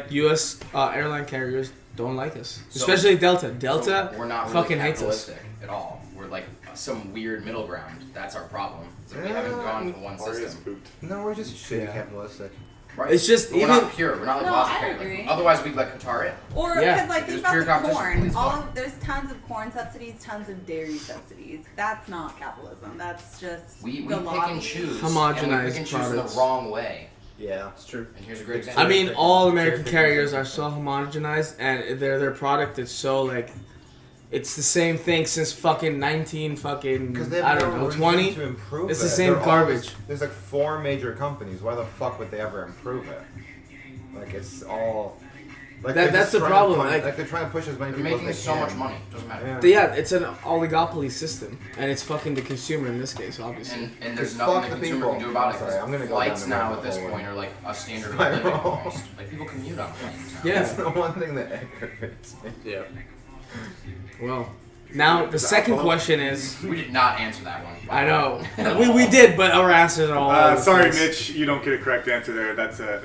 U.S. Airline carriers don't like us, So- especially Delta. So Delta we're not really fucking hates us. capitalistic at all. We're like some weird middle ground. That's our problem. So we haven't gone to one Or is system. pooped. No, we're just shitty Yeah. capitalistic. Right. It's just But we're even not pure. We're not like No, Boston. I Like, agree. otherwise, we'd let Qatar it. Or Yeah. because like If think it's pure about the competition, corn. please All fine. of, there's tons of corn subsidies, tons of dairy subsidies. That's not capitalism. That's just We the pick lobby. and choose. Homogenized and we pick and choose products. the wrong way. Yeah, it's true. And here's a great example. I mean, all American carriers are so homogenized, and their product is so like, it's the same thing since fucking 19 fucking Because they have I no don't know reason 20. to improve It's it. the same They're all garbage. just- there's like 4 major companies. Why the fuck would they ever improve it? Like it's all Like That's they're just the trying to problem, punch- like- they're trying to push as many They're people making as they so can. much money. Doesn't matter. Yeah. Yeah, it's an oligopoly system, and it's fucking the consumer in this case, obviously. And there's Just nothing fuck the the consumer people. can do about it. Sorry, 'Cause I'm gonna go flights down the now rabbit at this hole. point are like a standard of Spiral. living almost. Like people commute on planes now. Yeah. That's the one thing that aggravates me. Yeah. Well, now the second question is, We did not answer that one. I know we did, but our answers are all. over the Sorry, place. Mitch, you don't get a correct answer there.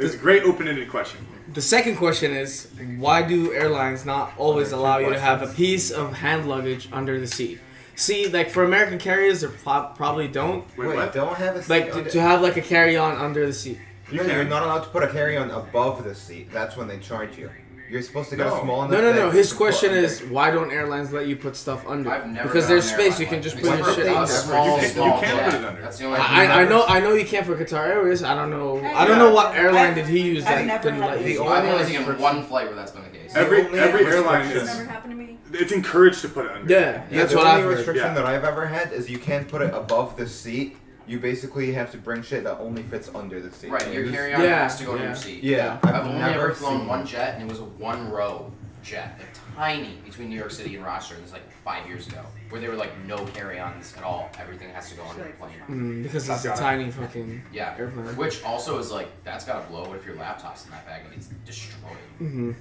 It's a great open-ended question. The second question is, why do airlines not always allow you to have a piece of hand luggage under the seat? See, like for American carriers, they probably don't. Wait, what? don't have a seat Like under- to have like a carry-on under the seat. No, you're not allowed to put a carry-on above the seat. That's when they charge you. You're supposed to get No. a small enough. No. bag His to put question under. is, why don't airlines let you put stuff under? I've never Because done there's an space, airline you can like just that. put your Except shit for out a there. small, You can small put jet. it under. That's the only. I know you can't for Qatar Airways. I don't know what airline did he use I've that never didn't had let the you. I've only taken one flight where that's been the case. Every only airline It's is. never happened to me. It's encouraged to put it under. Yeah, Yeah, that's the what only I've heard. restriction Yeah. that I've ever had is you can't put it above the seat. You basically have to bring shit that only fits under the seat. Right, your It is- carry-on Yeah, has to go to yeah. your seat. Yeah, I've only never ever flown seen one jet, and it was a one-row jet, like tiny, between New York City and Rochester. This was like 5 years ago, where there were like no carry-ons at all. Everything has to go under the plane. Because it's a tiny fucking Yeah, airplane. which also is like that's gotta blow. What if your laptop's in that bag and it's destroyed? Mm-hmm.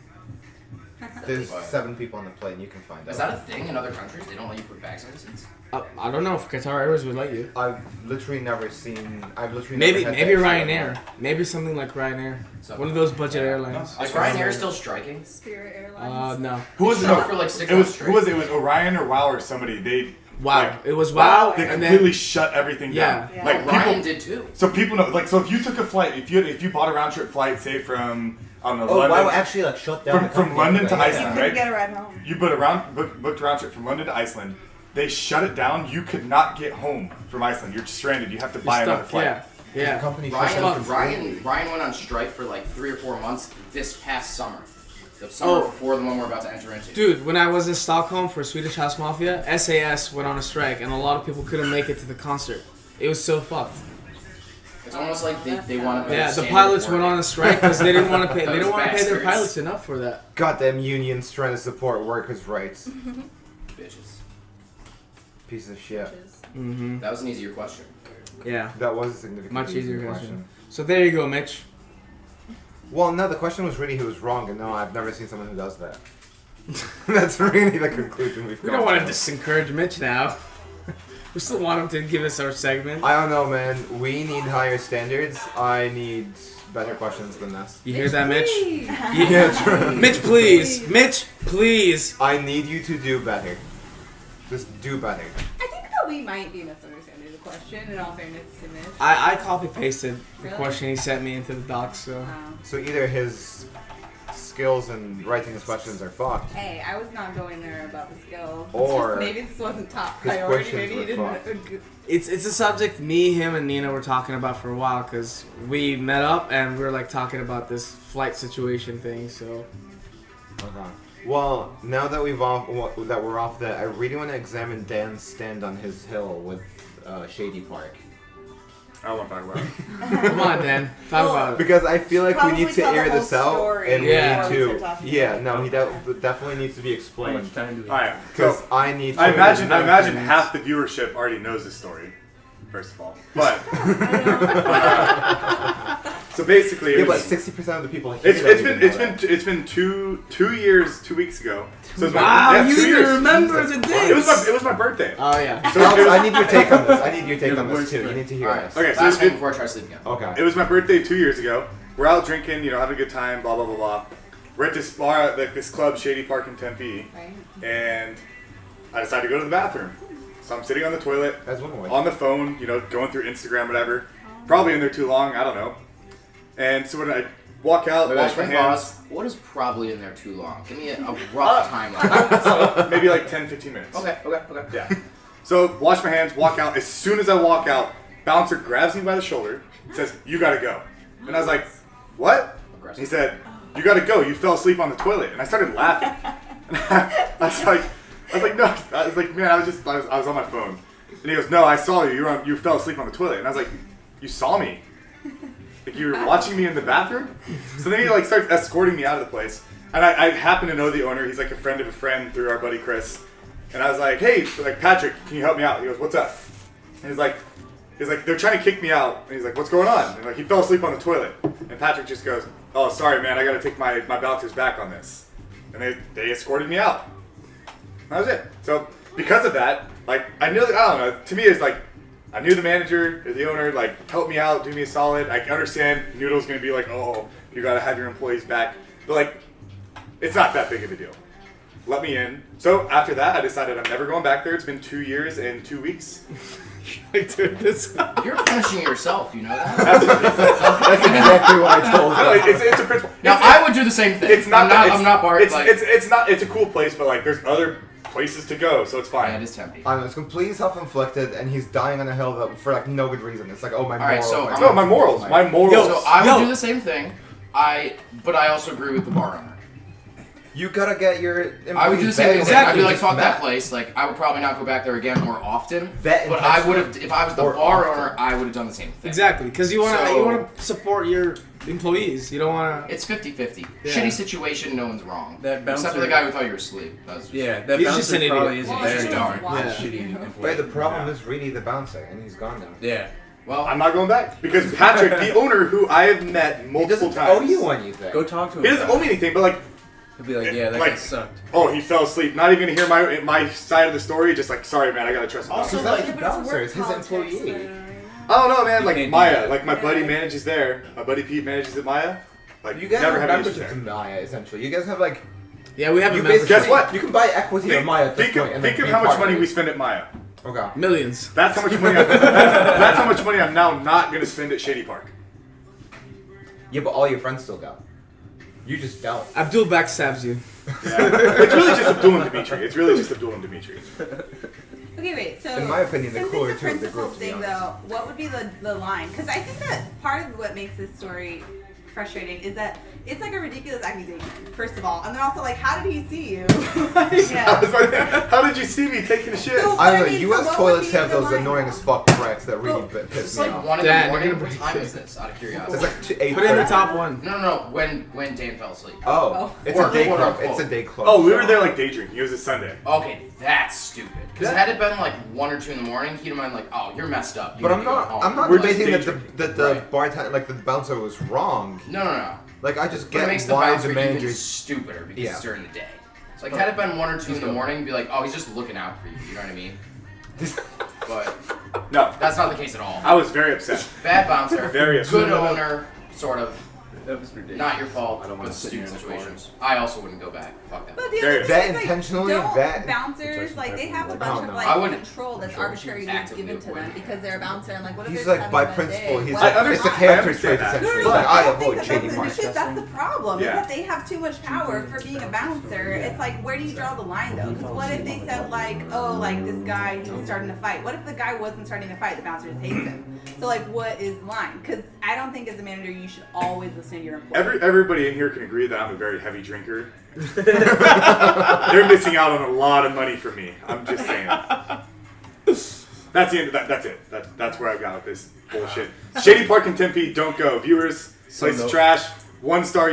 There's But- 7 people on the plane. You can find out. Is that a thing in other countries? They don't let you put bags in the seats. I don't know if Qatar Airways would let you. I've literally never seen. I've literally Maybe never had maybe that Ryanair. Maybe something like Ryanair. So- One of those budget Yeah. airlines. Is Ryanair still striking? Spirit Airlines. No. Who was it? Shut for like 6 It months was straight. who was it? It was Orion or WoW or somebody. They Wow. like, It was wow. They And completely then shut everything Yeah. down. Yeah. Like Ryan people. did too. So people know. Like so, if you took a flight, if you bought a round trip flight, say from I don't know Oh, London. wow! Actually, like shut down. From- the from company London for to that. Iceland, You right? couldn't get a ride home. You booked a round trip from London to Iceland. They shut it down. You could not get home from Iceland. You're stranded. You have to you're buy another stuck. flight. Yeah. The Yeah. company shut down Ryan completely. went on strike for like 3 or 4 months this past summer. The summer Oh. before the one we're about to enter into. Dude, when I was in Stockholm for Swedish House Mafia, SAS went on a strike, and a lot of people couldn't make it to the concert. It was so fucked. It's almost like they want to. Yeah, the pilots went on a strike because they didn't want to pay. They didn't want to pay their Bastards. pilots enough for that. Goddamn unions trying to support workers' rights. Bitches. Piece of shit. Mm-hmm. That was an easier question. Yeah. That was a significant. Much easier question. So there you go, Mitch. Well, no, the question was really who was wrong, and no, I've never seen someone who does that. That's really the conclusion we've We come don't want to to. discourage Mitch now. We still want him to give us our segment. I don't know, man. We need higher standards. I need better questions than this. You hear that, Mitch? Yeah, true. Mitch, please. Mitch, please. I need you to do better. Just do better. I think that we might be misunderstanding the question, in all fairness to Mitch. I copy pasted the Really? question he sent me into the docs, so. So either his skills in writing his questions are fucked. Hey, I was not going there about the skills. It's Or just maybe this wasn't top his priority. questions Maybe he were didn't. It's a subject me, him, and Nina were talking about for a while because we met up and we were like talking about this flight situation thing. So Okay. Well, now that we're off that, I really want to examine Dan's stand on his hill with Shady Park. I don't want to talk about it. come on, Dan, talk about it. Because I feel like we Probably need to tell the air whole this out, story and Yeah. we before need we start to. talking Yeah, about no, it. he definitely needs to be How explained. much time do we All right. Because So I need to. I imagine Americans. half the viewership already knows this story. First of all, but so basically, it Yeah, but was- 60% of the people here. it's don't been even know that. it's been two years 2 weeks ago. So it's Wow, yeah, you 2 even years. remember the dates. It was my birthday. Oh yeah. So it Alex, was, I need your take on this. I need your take You're on the this worst too. You friend. need to hear Alright. this. okay, so Last it, one before I try to sleep again. Okay. it was my birthday 2 years ago. We're out drinking, having a good time, blah blah blah blah. We're at this bar, like this club, Shady Park in Tempe, Right? and I decided to go to the bathroom. So I'm sitting on the toilet, That's one way. on the phone, going through Instagram, whatever. Probably in there too long, I don't know. And so when I walk out, Wait, wash my wait, hands, pause. What is probably in there too long? Give me a rough timeline. so maybe like 10-15 minutes. Okay. Yeah. So wash my hands, walk out. As soon as I walk out, bouncer grabs me by the shoulder, says, "You gotta go." And I was like, "What?" And he said, "You gotta go. You fell asleep on the toilet." And I started laughing. And I was like, "No." I was like, "Man, I was on my phone." And he goes, "No, I saw you. You fell asleep on the toilet." And I was like, "You saw me? Like you were watching me in the bathroom?" So then he starts escorting me out of the place. And I happen to know the owner. He's like a friend of a friend through our buddy Chris. And I was like, hey, like Patrick, can you help me out? He goes, what's up? And he's like, they're trying to kick me out. And he's like, what's going on? And like, he fell asleep on the toilet. And Patrick just goes, oh, sorry, man, I got to take my bouncers back on this. And they escorted me out. That was it. So because of that, like, I don't know, to me it's like, I knew the manager, or the owner, like, help me out, do me a solid. I understand Noodle's going to be like, oh, you got to have your employees back. But like, it's not that big of a deal. Let me in. So after that, I decided I'm never going back there. It's been 2 years and 2 weeks. Like, dude, this. You're punishing yourself, you know that? That's exactly what I told No, him. it's a principle. Now, I would do the same thing. It's not. I'm not Bart. It's a cool place, but like, there's other places to go, so it's fine. Yeah, it is tempting. It's completely self-inflicted, and he's dying on a hill for like no good reason. It's like, oh, my Alright, morals. so No, my morals. My morals. So I would do the same thing. But I also agree with the bar owner. You gotta get your. I would do the same thing. Exactly. I'd be like, fuck that place. Like, I would probably not go back there again more often. Vet But I would have, intentionally if I was the or bar often. owner, I would have done the same thing. Exactly, because you want So- to support your employees. You don't want to. It's 50-50. Yeah. Shitty situation, no one's wrong. That Except for bouncer- the guy who thought you were asleep. That was just, Yeah, that He's bouncer just an probably idiot. isn't Well, there he's just anymore. dark. Yeah. Shitty employee. Wait, the problem is really the bouncer, and he's gone now. Yeah. Well, I'm not going back because Patrick, the owner, who I have met He multiple doesn't times, owe you anything. Go talk to him. he doesn't about owe me anything. But like, it. He'll be like, yeah, that like- guy sucked. oh, he fell asleep. Not even gonna hear my side of the story. Just like, sorry, man, I gotta trust him. Also, Because that's like, the but it's bouncer, work it's his politics, employee. I don't know, man. You Like can't do Maya, that. like my buddy manages there. My buddy Pete manages at Maya. Like You guys never have had issues memberships there. in Maya, essentially. You guys have like. Yeah, we have a You membership. Guess what? You can buy equity in Maya at this Think point. of, and think then of be how much part of money it. we spend at Maya. Okay. Millions. That's how much money. That's how much money I'm now not gonna spend at Shady Park. Yeah, but all your friends still go. You just don't. Abdul backstabs you. Yeah. It's really just Abdul and Dimitri. It's really just Abdul and Dimitri. Okay, wait. So In my opinion, the since cooler it's a two of the principal group, to be thing, honest. though, what would be the line? Because I think that part of what makes this story frustrating is that it's like a ridiculous accusation, first of all, and then also like, how did he see you? I was like, how did you see me taking a shit? So- I don't know. I mean, so U.S. what toilets would be have the those line, annoying though? as fuck cracks that really Well, piss it's me like off. 1 in Dan, the morning. you're gonna What break time it. is this? Out of curiosity. It's like 8. Put it in the top one. No. When Dan fell asleep. Oh, it's Or a day quote, club. unquote. It's a day club. Oh, we were there like day drinking. It was a Sunday. Okay, that's stupid. Because had it been like 1 or 2 in the morning, he'd have been like, "Oh, you're messed up." You But need I'm to go not. home." I'm not We're just debating that day drinking. the Right. bartender, like the bouncer, was wrong. No. Like I just But it get makes the why bouncer the even managers. stupider because Yeah. it's during the day. It's like had it been 1 or 2 in the morning, you'd be like, "Oh, he's just looking out for you." You know what I mean? But No, that's not the case at all. I was very upset. Bad bouncer, Very upset. good owner, sort of. That was ridiculous. Not your fault. I don't wanna With sit stupid here in the situations. I also wouldn't go back. Fuck that. But the Very- other That thing is, like, intentionally, don't that- bouncers like they have a I bunch don't of know. like I wouldn't- control that's Sure, arbitrary actively given to them avoid because they're a bouncer and like what if He's they're like just by having a bad principle. day? He's What like if I it's a not? character understand trait that. essentially. No, Like, I don't think avoid that shady that's, marks. that's the problem. Yeah. Is that they have too much power for being a bouncer. It's like where do you draw the line though? Because what if they said like, oh, like this guy he was starting a fight. What if the guy wasn't starting a fight? The bouncer just hates him. So like, what is the line? Because I don't think as a manager you should always listen to your employees. Everybody in here can agree that I'm a very heavy drinker. They're missing out on a lot of money from me. I'm just saying. That's the end. That's it. That's where I got with this bullshit. Shady Park in Tempe, don't go. Viewers, place is trash. 1-star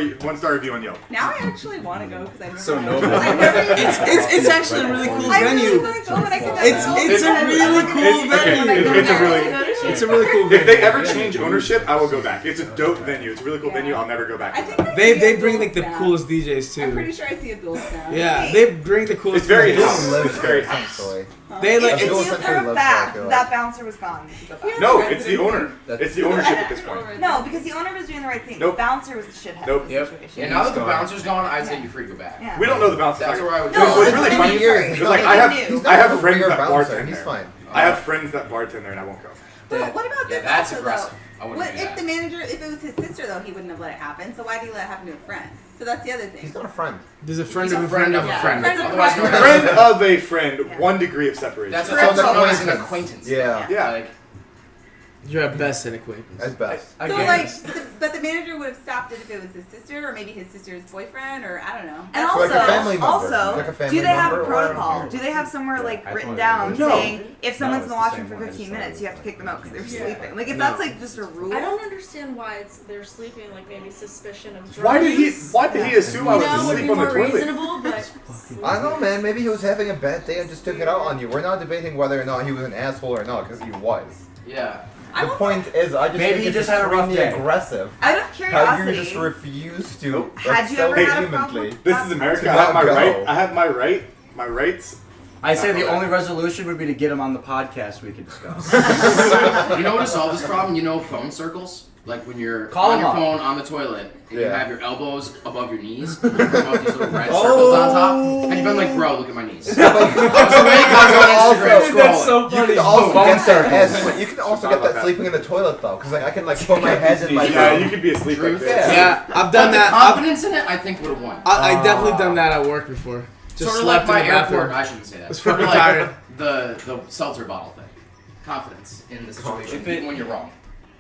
review on Yelp. Now I actually want to go because I've never. So been. noble. I've never even It's actually a really cool I really venue. want to go, but I can It's a really cool venue. It's a really. It's a really cool venue. If they ever change ownership, I will go back. It's a dope venue. It's a really cool venue. I'll never go back. I to think that. They bring like the coolest DJs I'm pretty too. sure I see Abdul now. Yeah, Hey, they bring the coolest. It's very DJs. house. Lives It's very there, house. essentially. They like It's It's Abdul you it's, essentially for a lives there, I fact feel like. that bouncer was gone. No, it's the owner. It's the ownership at this point. No, because the owner was doing the right thing. Nope. The bouncer was the shithead. Nope. in the Yep. situation. Yeah, now that the bouncer's gone, I'd say you free go back. Yeah. We don't know the bouncer. That's where I would No, go. So it's it's really been funny. years. Because like He's I not have a friends real that bouncer, bartend he's there. fine. I have friends that bartend there, and I won't go. But what about Yeah, this? that's also, aggressive. Though? I wouldn't What do if that. the manager, if it was his sister though, he wouldn't have let it happen. So why did he let it happen to a friend? So that's the other thing. He's not a friend. there's a friend He's of a a friend of a friend friend. Friend of a Otherwise, friend. no. Friend of a friend, 1 degree of separation. That's Friends what's of known as an acquaintance. acquaintance. Yeah. Yeah. Like, You're at best an acquaintance. At best. So but the manager would have stopped it if it was his sister or maybe his sister's boyfriend or I don't know. And So like a family member. It's also, like a family do they have a member or- protocol? Do they have somewhere like I written thought down it was- saying if someone's it's been the watching same for one. I 15 just thought minutes, it you have to kick them out because they're Yeah. sleeping? Like if No. that's like just a rule. I don't understand why they're sleeping. Like maybe suspicion of drugs. Why did he assume I You was know, would be asleep on the more toilet? reasonable, but I don't know, man. Maybe he was having a bad day and just took it out on you. We're not debating whether or not he was an asshole or not, because he was. Yeah. The point is, I just Maybe think he it's just had a rough extremely day. aggressive. Out of How curiosity, you just refuse to. Nope. Had you ever had a problem? vehemently. This is America. To I have not my go. right. I have my rights. I say the only resolution would be to get him on the podcast we could discuss. You know what to solve this problem? You know phone circles? Like when you're Call on him your up. phone on the toilet and you Yeah. have your elbows above your knees and you come out these little red circles on top and you've been like, bro, look at my knees. So many guys on Instagram scrolling. You can also Phone get that circles. as, you can also get that sleeping in the toilet though, because like I can like put my head in my Yeah, you could be asleep like Truth. this. Yeah, I've But done the that. confidence in it, I think would have won. I definitely done that at work before. Just Sort of like slept my in the bathroom. airport. I shouldn't say that. Was Sort of fucking like tired. the seltzer bottle thing. Confidence in the situation, even when you're wrong.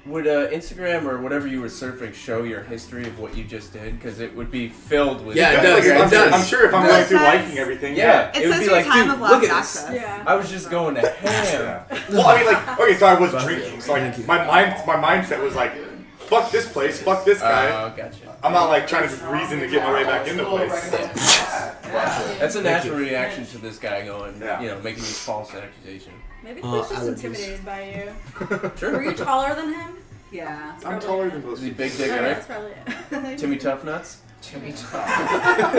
Would Instagram or whatever you were surfing show your history of what you just did? Because it would be filled with. Yeah, it does. Like, It does. I'm sure if I'm No, going it through says- liking everything, Yeah, It it would says be your like, time dude, of look last at this. access. yeah. I was just going to ham. Well, I mean, like, okay, so I was drinking. So like, my mindset was like, fuck this place, fuck this guy. Oh, gotcha. I'm not like trying to reason to get my way back in the place. That's a natural reaction to this guy going, Yeah. you know, making these false accusations. Maybe Oh, he was just allergies. intimidated by you. Sure. Were you taller than him? Yeah. I'm taller than most Is he people. big dick, Yeah, right? that's probably it. Timmy Tough Nuts? Timmy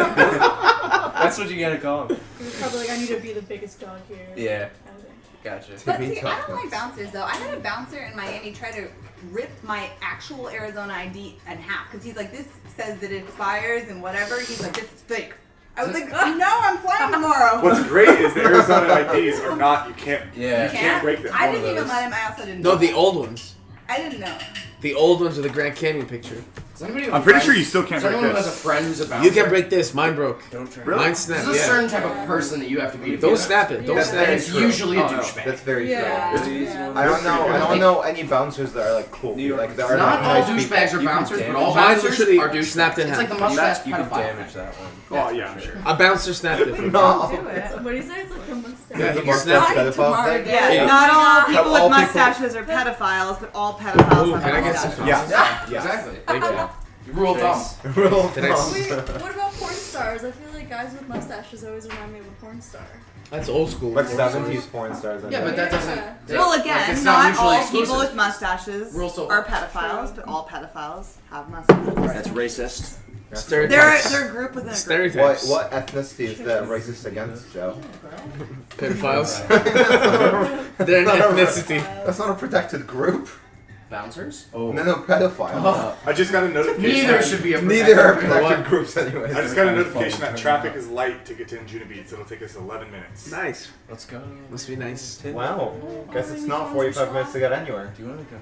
That's what you gotta call him. He was probably like, I need to be the biggest dog here. Yeah, Kind of thing. gotcha. But be see, I tough don't like ones. bouncers though. I had a bouncer in Miami try to rip my actual Arizona ID in half because he's like, this says that it expires and whatever. He's like, this is fake. I was like, no, I'm flying tomorrow. What's great is the Arizona IDs are not. You can't. Yeah. You can't break them. I One of didn't even those. let him. I also didn't. No, know. the old ones. I didn't know. The old ones are the Grand Canyon picture. Does anybody have I'm a pretty friend- sure you still can't Does break anyone who this. has a friend who's a bouncer? You can break this. Mine broke. Don't try. Really? Mine There's snapped. a Yeah. certain type of person that you have to be. Don't snap it. Don't Yeah. snap And it. it's usually a Oh, no, douchebag. that's very Yeah. true. Yeah. I don't know. I don't know any bouncers that are like cool. New York. Like that are Not like all nice people. douchebags are You can bouncers, but damage all Mine bouncers literally are douchebags. snapped in It's like the half. mustache You can pedophile damage thing. that one. Oh yeah, I'm sure. A bouncer snapped it. No. Do it. What do you say? It's like a mustache. Yeah, The he mustache snapped it. pedophile thing. Yeah, Yeah. not all Have people all with people- mustaches are pedophiles, but all pedophiles Ooh, have can I get mustaches. some? Yeah. Yeah, Yeah. exactly. Thank you. Rule of thumb. Real Did I thumb. Wait, what about porn stars? I feel like guys with mustaches always remind me of a porn star. That's old school. Like 70s porn stars. I Yeah, think. but that doesn't. Yeah. Well, like, again, it's not mutually all exclusive. people with mustaches Rules don't are work. pedophiles, but all pedophiles have mustaches. That's racist. Stereotypes. They're a group within a group. Stereotypes. What ethnicity is that racist against, Joe? Pedophiles. They're an ethnicity. That's not a protected group. Bouncers? No, pedophile. I just got a notification. Neither should be a Neither are protected protected What? groups anyways. I just got a notification that traffic is light to get to Injuna Beach. It'll take us 11 minutes. Nice. Let's go. Must be nice. Wow. Guess it's not 45 minutes to get anywhere. Do you want to go?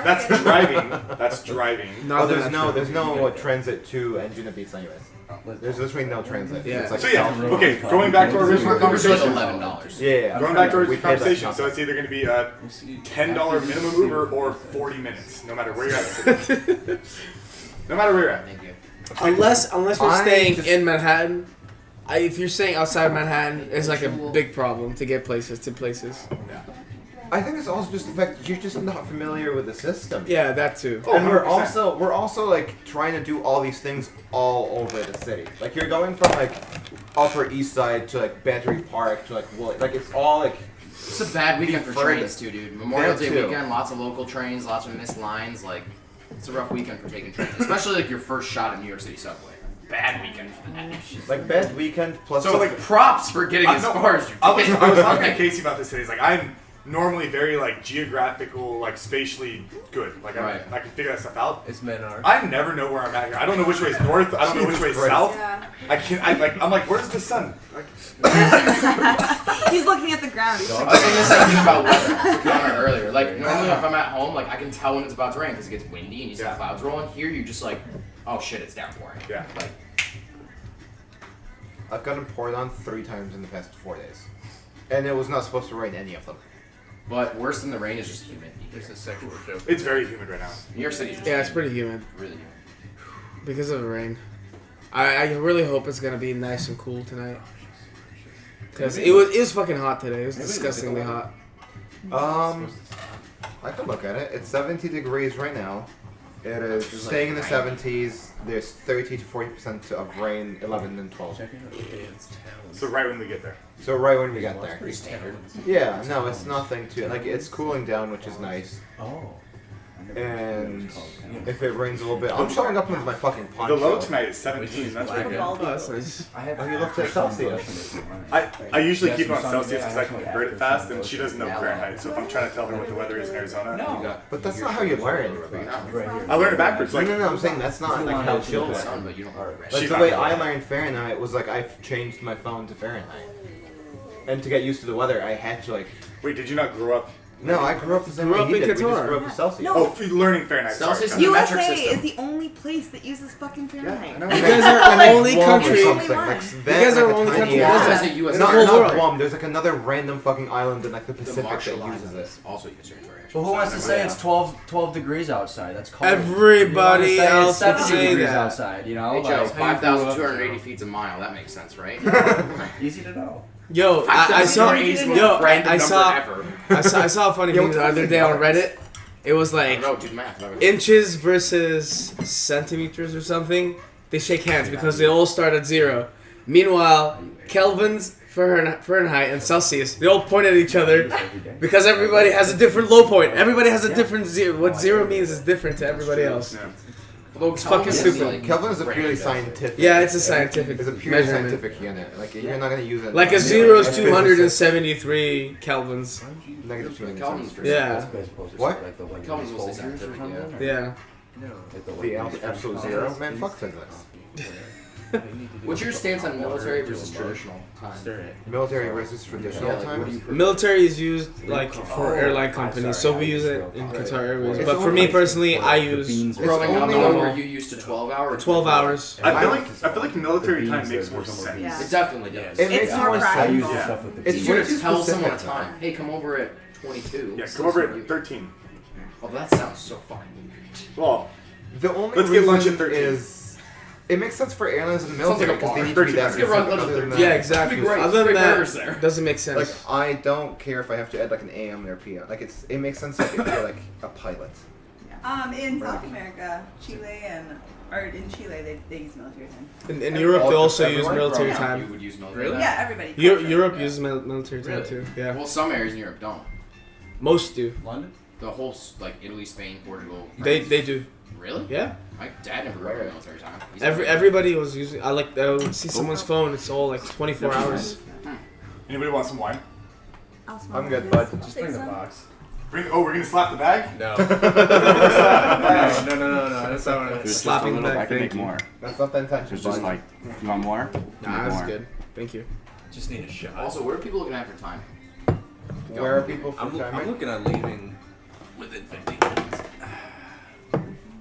That's driving. That's driving. Not Oh, that there's I'm no sure. transit to Anjuna Beach anyways. There's literally no transit. Yeah. It's like So yeah, South- okay. Going back to our original We're going to conversation. $11. Yeah. Going back to our We paid conversation. that So it's either going to be a $10 minimum Uber or 40 minutes, no matter where you're at. No matter where you're at. Thank you. Unless you're I staying just- in Manhattan. If you're staying outside Manhattan, it's like a big problem to get places to places. I think it's also just the fact that you're just not familiar with the system. Yeah, that too. Oh, And we're 100%. also like trying to do all these things all over the city. Like you're going from like Upper East Side to like Battery Park to like Woolly. Like it's all like It's a bad weekend for further. trains too, dude. Memorial That Day too. weekend, lots of local trains, lots of missed lines. Like, it's a rough weekend for taking trains, especially like your first shot at New York City subway. Bad weekend for that. like bad weekend plus. So the- like props for getting as no, far as you I was did. talking to Casey about this today. He's like, I'm normally very like geographical, like spatially good. Like Right. I can figure that stuff out. It's men are. I never know where I'm at here. I don't know which way is north. I don't know which way is Jesus south. Yeah. I'm like, where's the sun? Like, He's looking at the ground. He's I was saying the same thing about weather to Connor earlier. Like normally if I'm at home, like I can tell when it's about to rain because it gets windy and you see Yeah. the clouds rolling. Here you're just like, oh shit, it's downpouring. Yeah. Like I've gotten poured on 3 times in the past 4 days, and it was not supposed to rain any of them. But worse than the rain is just humid. There's a sexual joke. It's very humid right now. New York City is just Yeah, it's pretty humid really humid. because of the rain. I really hope it's gonna be nice and cool tonight. Cause it was fucking hot today. It was disgustingly hot. I could look at it. It's 70 degrees right now. It is staying in the 70s. There's 30 to 40% of rain, 11 and 12. So right when we get there. So right when we get there. Pretty standard. Yeah, no, it's nothing too. Like, it's cooling down, which is nice. Oh. And if it rains a little bit, I'm showing up with my fucking The poncho. low tonight is 17. That's pretty good. Oh, that's nice. Oh, you looked at Celsius. I usually keep it on Celsius because I can convert it fast, and she doesn't know Fahrenheit. So if I'm trying to tell her what the weather is in Arizona, But that's not how you learn. I learned it backwards. Like, No, I'm saying that's not like how she'll learn. Sun, but you don't Like She's the not way gonna I learn. learned Fahrenheit was like I've changed my phone to Fahrenheit. And to get used to the weather, I had to like. wait, did you not grow up? No, I grew up the same Grew way up he in did. We just Qatar. grew up with Celsius. No. Oh, learning Fahrenheit. Celsius Sorry. is the metric USA system. is the only place that uses fucking Fahrenheit. I know. You guys are the only Guam or country. something. Only Like, one. that, guys are like, the a only tiny country ass- that does does it. it. US. Not, The whole not world. Guam. There's like another random fucking island in like the The Pacific Marshall that uses Islands it. also US territory. actually. Well, who wants to say it's 12 degrees outside? That's cold. Everybody You wanna say else it's would 70 say degrees that. outside, you know? Hey Joe, Like, 5,280 feet's a mile. That makes sense, right? easy to know. Yo, I saw. 5,280 is the most Yo, random I number saw. ever. I saw a funny Yo, thing the other day on Reddit. It was like No, do the math. inches versus centimeters or something. They shake hands because they all start at 0. Meanwhile, Kelvins, Fahrenheit, and Celsius, they all point at each other because everybody has a different low point. Everybody has a different 0. What 0 means is different to everybody else. It's fucking stupid. Kelvin is a purely scientific. Yeah, it's a scientific It's a pure measurement. scientific unit. Like you're not gonna use it. Like a 0 is 273 kelvins. Negative 273. Kelvin's for Yeah. What? Kelvin's mostly scientific, Yeah. The absolute 0? Man, fuck physics. What's your stance on military versus traditional time? Military versus traditional time. Military is used like for airline companies, so we use it in Qatar Airways. But for me personally, I use Growing up, only though, normal. were you used to 12 hours? 12 hours. I feel like military time makes more sense. Yeah. It definitely does. It makes It's more more practical. sense. Yeah. It's You're way gonna too tell someone a specific. time. Hey, come over at 22. Yeah, come over at 13. Oh, that sounds so fucking weird. Well, The only Let's get reason lunch at 13. is it makes sense for airlines and the Sounds like military a because bar. they need to be that Let's get lunch specific. at Other than 13. that, Yeah, exactly. That'd be great. Other than Great that, burgers there. doesn't make sense. like I don't care if I have to add like an AM or a PM. Like it makes sense like if you're like a pilot. In South America, in Chile, they use military time. in Europe, they also use Everyone military You time. would use military Really? time? Yeah, everybody. Europe uses military time Really? too. Yeah, Well, some areas in Europe don't. most do. London? The whole, like, Italy, Spain, Portugal. They France. do. Really? Yeah. My dad never wrote military time. He's Everybody was using. I would see someone's phone. It's all like 24 hours. anybody want some wine? I'll smell I'm good, it. bud. Just bring the box. We're gonna slap the bag? No. no. That's not what There's Slapping just a little, back, I can thank make you. more. That's not the intention. There's just bud. like, you want more? Nah, that's good. Thank you. Just need a shot. Also, what are people looking at for time? Where are people for I'm timing? looking at leaving within 15 minutes.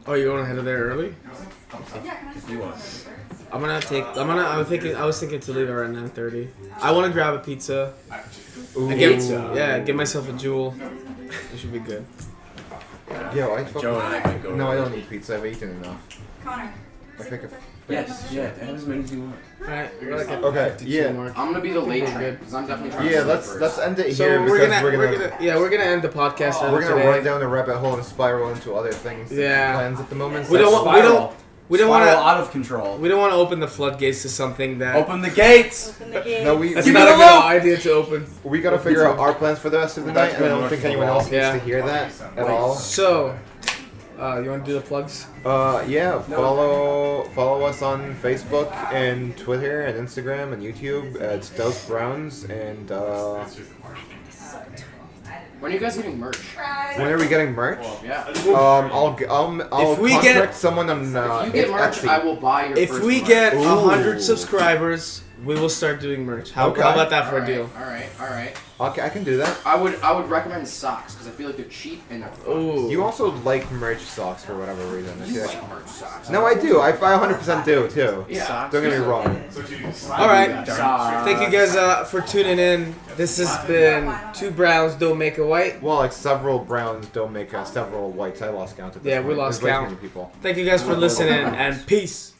Oh, you're going ahead of there early? If you want. I was thinking to leave around 9:30. I want to grab a pizza. Ooh. Get myself a Jewel. It should be good. Yo, I Joe and I might go. No, I don't need pizza. I've eaten enough. Connor. I think if Yes, yeah, have as many as you want. Alright, we're like at Okay, 52 yeah. mark. I'm gonna be the late We're train good. because I'm definitely trying to yeah, sleep let's first. end it So here we're because gonna end the podcast early we're gonna today. run down the rabbit hole and spiral into other things. Yeah. Plans at the moment. We don't want Spiral to out of control. we don't want to open the floodgates to something that Open the gates! Open the gate. No, we that's Give not me a the good loop! idea to open. we gotta figure out our plans for the rest of the night, and I don't think anyone else needs Yeah. to hear that at all. So, you want to do the plugs? Yeah, follow us on Facebook and Twitter and Instagram and YouTube at Stealth Browns and When are you guys getting merch? when are we getting merch? Yeah. I'll If we contact get- someone on If you get merch, Etsy. I will buy your If first we one. get Ooh. 100 subscribers, we will start doing merch. How Okay. about that for a Alright, deal? Alright. Okay, I can do that. I would recommend socks because I feel like they're cheap and they're fun. Ooh. You also like merch socks for whatever reason. I You feel like merch socks. No, I do. I 100% do too. Yeah. Don't get me wrong. So you All right. Socks. Thank you guys for tuning in. This has been Two Browns Don't Make a White. Well, like several browns don't make several whites. I lost count at this Yeah, point. we lost There's way too count. many people. Thank you guys for listening, and peace.